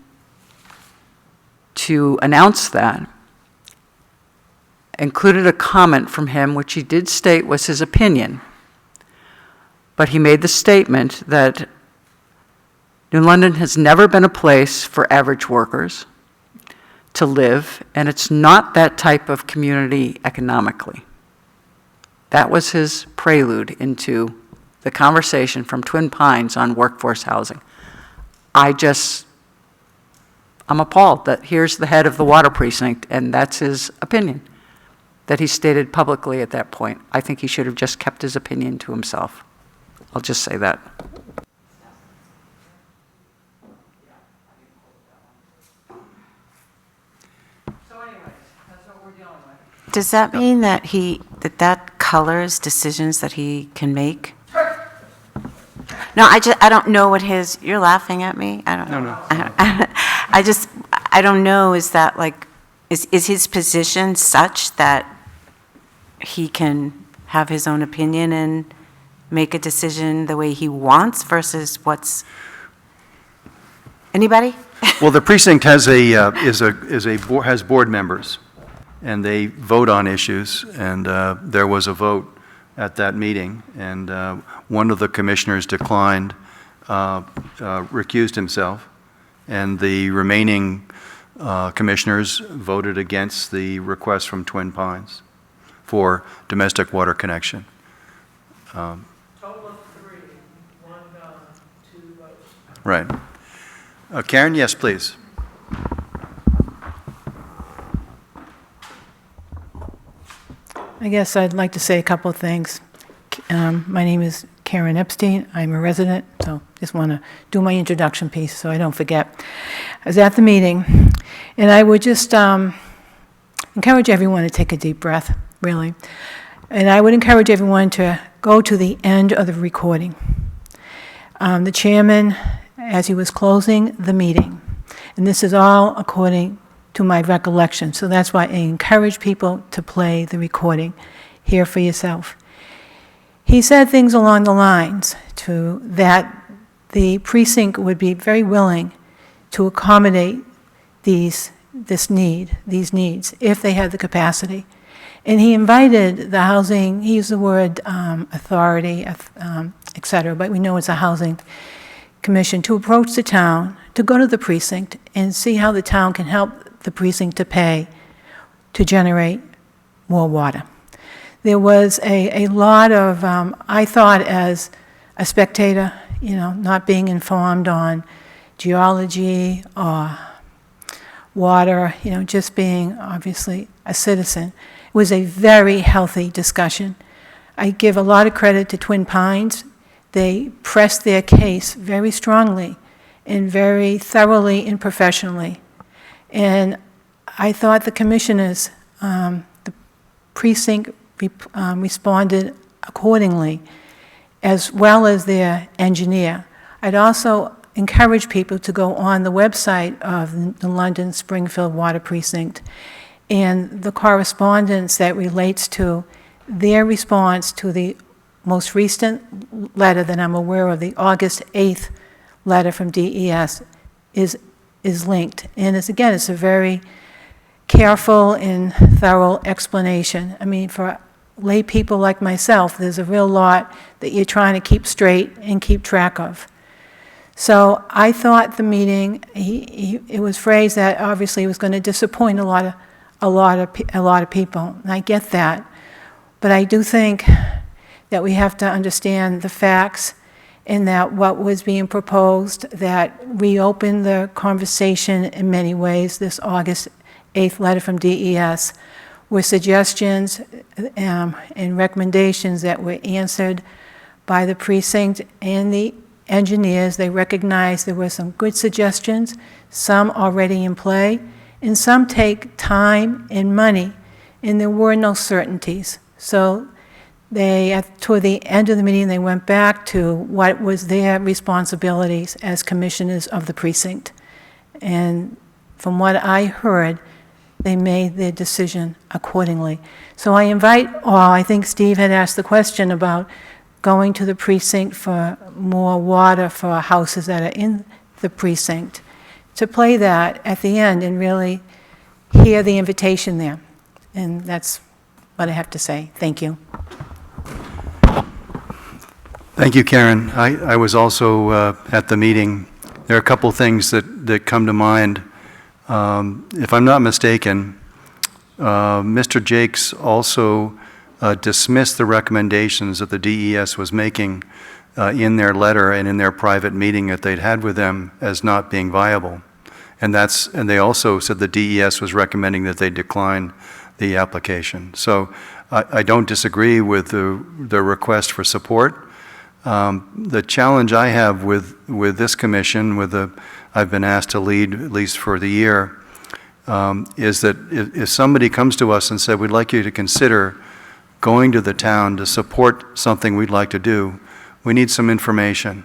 to announce that included a comment from him, which he did state was his opinion. But he made the statement that New London has never been a place for average workers to live, and it's not that type of community economically. That was his prelude into the conversation from Twin Pines on workforce housing. I'm appalled that here's the head of the water precinct, and that's his opinion that he stated publicly at that point. I think he should have just kept his opinion to himself. I'll just say that. Does that mean that that colors decisions that he can make? No, I don't know what you're laughing at me? I don't know. No. I don't know, is that like, is his position such that he can have his own opinion and make a decision the way he wants versus anybody? Well, the precinct has has board members, and they vote on issues, and there was a vote at that meeting, and one of the commissioners declined, recused himself, and the remaining commissioners voted against the request from Twin Pines for domestic water connection. Total of 3, 1 gone, 2 votes. Right. Karen, yes, please. I guess I'd like to say a couple of things. My name is Karen Epstein. I'm a resident, so just want to do my introduction piece so I don't forget. I was at the meeting, and I would just encourage everyone to take a deep breath, really. And I would encourage everyone to go to the end of the recording. The chairman, as he was closing the meeting, and this is all according to my recollection, so that's why I encourage people to play the recording, hear for yourself. He said things along the lines to that the precinct would be very willing to accommodate these needs, if they had the capacity. And he invited the housing, he used the word authority, et cetera, but we know it's a housing commission, to approach the town to to go to the precinct and see how the town can help the precinct to pay to generate more water. There was a lot of, I thought as a spectator, not being informed on geology or water, just being obviously a citizen. It was a very healthy discussion. I give a lot of credit to Twin Pines. They pressed their case very strongly and very thoroughly and professionally. And I thought the commissioners, the precinct responded accordingly, as well as their engineer. I'd also encourage people to go on the website of the London Springfield Water Precinct and the correspondence that relates to their response to the most recent letter that I'm aware of, the August 8th letter from DES, is linked. And it's a very careful and thorough explanation. I mean, for lay people like myself, there's a real lot that you're trying to keep straight and keep track of. So I thought the meeting, it was phrased that obviously it was going to disappoint a lot of people, and I get that. But I do think that we have to understand the facts and that what was being proposed, that reopened the conversation in many ways, this August 8th letter from DES, were suggestions and recommendations that were answered by the precinct and the engineers. They recognized there were some good suggestions, some already in play, and some take time and money, and there were no certainties. So toward the end of the meeting, they went back to what was their responsibilities as commissioners of the precinct. And from what I heard, they made their decision accordingly. So I invite all, I think Steve had asked the question about going to the precinct for more water for houses that are in the precinct, to play that at the end and really hear the invitation there. And that's what I have to say. Thank you. Thank you, Karen. I was also at the meeting. There are a couple things that come to mind. If I'm not mistaken, Mr. Jakes also dismissed the recommendations that the DES was making in their letter and in their private meeting that they'd had with them as not being viable. And they also said the DES was recommending that they decline the application. So I don't disagree with the request for support. The challenge I have with this commission, I've been asked to lead at least for the year, is that if somebody comes to us and said, we'd like you to consider going to the town to support something we'd like to do, we need some information.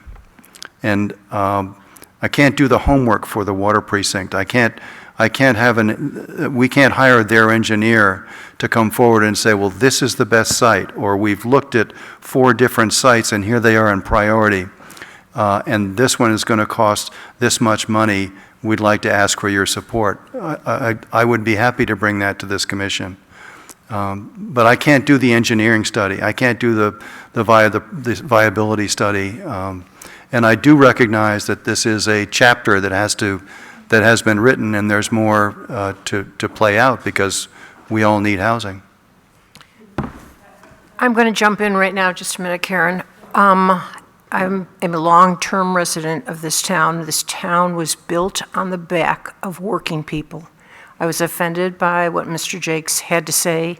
And I can't do the homework for the water precinct. we can't hire their engineer to come forward and say, well, this is the best site, or we've looked at 4 different sites and here they are in priority, and this one is going to cost this much money. We'd like to ask for your support. I would be happy to bring that to this commission. But I can't do the engineering study. I can't do the viability study. And I do recognize that this is a chapter that has been written, and there's more to play out because we all need housing. I'm going to jump in right now, just a minute, Karen. I'm a long-term resident of this town. This town was built on the back of working people. I was offended by what Mr. Jakes had to say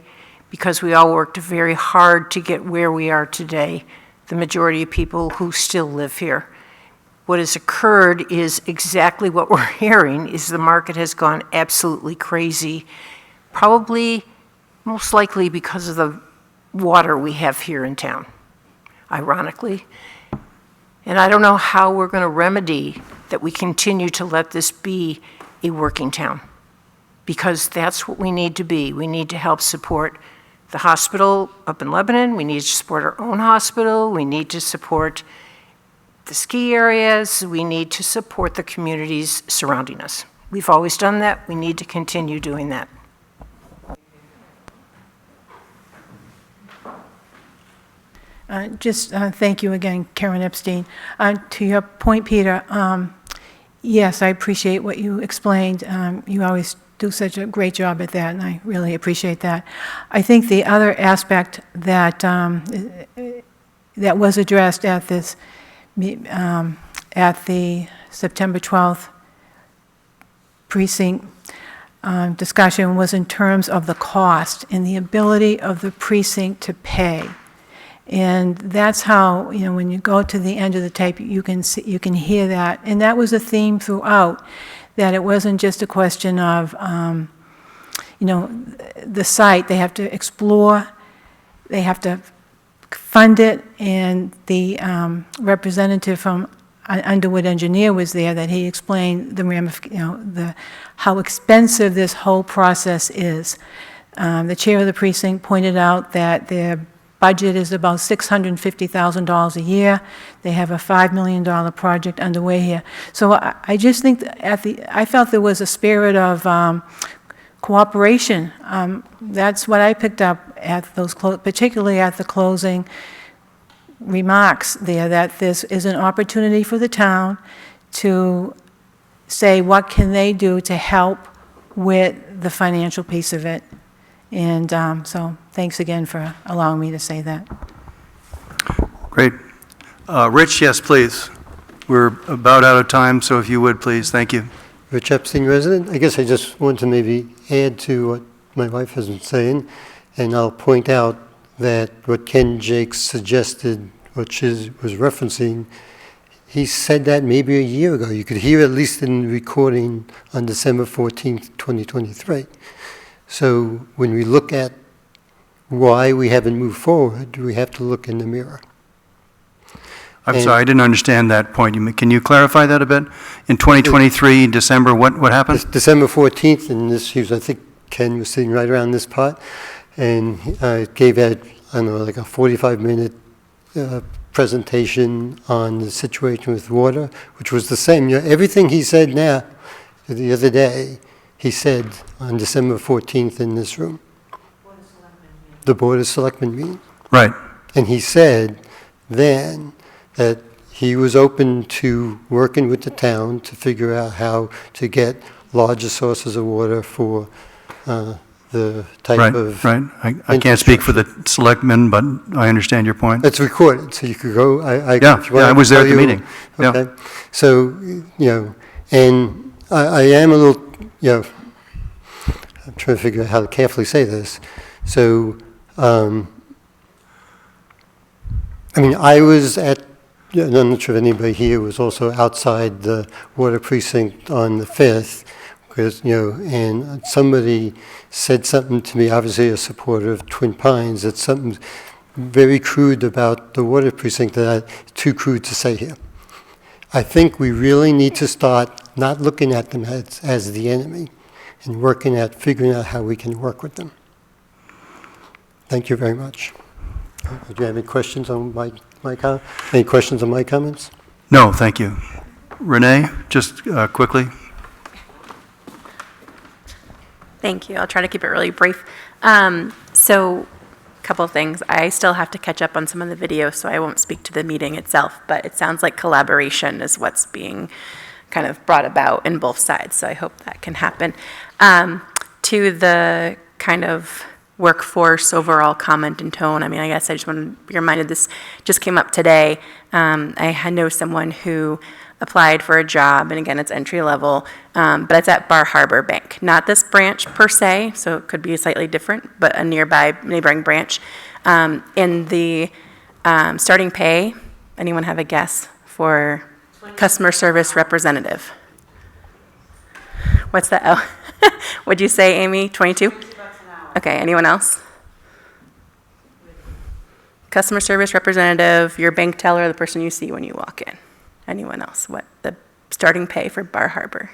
because we all worked very hard to get where we are today, the majority of people who still live here. What has occurred is exactly what we're hearing, is the market has gone absolutely crazy, probably most likely because of the water we have here in town, ironically. And I don't know how we're going to remedy that we continue to let this be a working town, because that's what we need to be. We need to help support the hospital up in Lebanon. We need to support our own hospital. We need to support the ski areas. We need to support the communities surrounding us. We've always done that. We need to continue doing that. Thank you again, Karen Epstein. To your point, Peter, Yes, I appreciate what you explained. You always do such a great job at that, and I really appreciate that. I think the other aspect that that was addressed at this at the September 12th precinct discussion was in terms of the cost and the ability of the precinct to pay. And that's how, you know, when you go to the end of the tape, you can see, you can hear that. And that was a theme throughout, that it wasn't just a question of, you know, the site. They have to explore, they have to fund it, and the representative from Underwood Engineer was there, that he explained how expensive this whole process is. The chair of the precinct pointed out that their budget is about $650,000 a year. They have a $5 million project underway here. So I just think I felt there was a spirit of cooperation. That's what I picked up at those, particularly at the closing remarks there, that this is an opportunity for the town to say what can they do to help with the financial piece of it. And so thanks again for allowing me to say that. Great. Rich, yes, please. We're about out of time, so if you would, please. Thank you. Rich Epstein, resident. I guess I just want to maybe add to what my wife has been saying, and I'll point out that what Ken Jakes suggested, which was referencing, he said that maybe a year ago. You could hear at least in the recording on December 14th, 2023. So when we look at why we haven't moved forward, we have to look in the mirror. I'm sorry, I didn't understand that point. Can you clarify that a bit? In 2023, December, what happened? December 14th, and this, I think Ken was sitting right around this part, and gave that, I don't know, like a 45-minute presentation on the situation with water, which was the same. You know, everything he said now, the other day, he said on December 14th in this room. The Board of Selectmen meeting. Right. And he said then that he was open to working with the town to figure out how to get larger sources of water for the type of... Right. I can't speak for the selectmen, but I understand your point. It's recorded, so you could go... I was there at the meeting. Okay. Yeah. So, you know, and I am a little, you know, I'm trying to figure out how to carefully say this. So, I mean, I was at, I'm not sure if anybody here was also outside the water precinct on the 5th, because, you know, and somebody said something to me, obviously a supporter of Twin Pines, that something very crude about the water precinct that too crude to say here. I think we really need to start not looking at them as the enemy and working at figuring out how we can work with them. Thank you very much. Do you have any questions on any questions on my comments? No, thank you. Renee, just quickly. Thank you. I'll try to keep it really brief. So, a couple of things. I still have to catch up on some of the video, so I won't speak to the meeting itself, but it sounds like collaboration is what's being kind of brought about in both sides, so I hope that can happen. To the kind of workforce overall comment and tone, I mean, I guess I just want to be reminded, this just came up today. I know someone who applied for a job, and again, it's entry level, but it's at Bar Harbor Bank. Not this branch per se, so it could be slightly different, but a neighboring branch. In the starting pay, anyone have a guess for customer service representative? What's that? Oh, what'd you say, Amy? 22? Okay, anyone else? Customer service representative, your bank teller, the person you see when you walk in. Anyone else? What the starting pay for Bar Harbor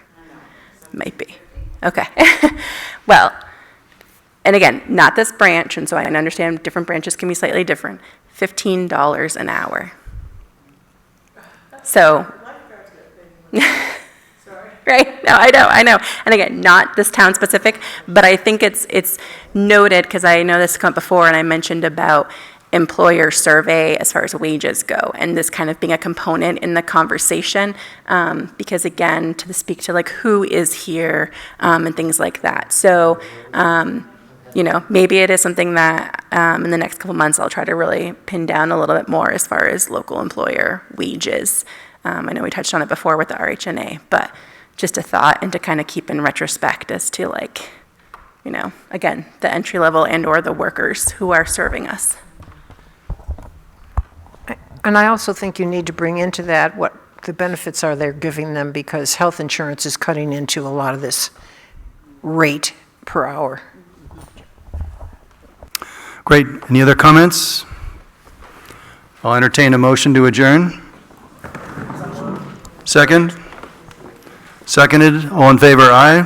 might be? Okay. Well, and again, not this branch, and so I understand different branches can be slightly different. $15 an hour. So, right? No, I know. And again, not this town specific, but I think it's noted, because I know this come up before, and I mentioned about employer survey as far as wages go, and this kind of being a component in the conversation, because again, to speak to like who is here and things like that. So, maybe it is something that in the next couple months I'll try to really pin down a little bit more as far as local employer wages. I know we touched on it before with the RHNA, but just a thought and to kind of keep in retrospect as to like, again, the entry level and or the workers who are serving us. And I also think you need to bring into that what the benefits are they're giving them, because health insurance is cutting into a lot of this rate per hour. Great. Any other comments? I'll entertain a motion to adjourn. Second? Seconded. All in favor, aye.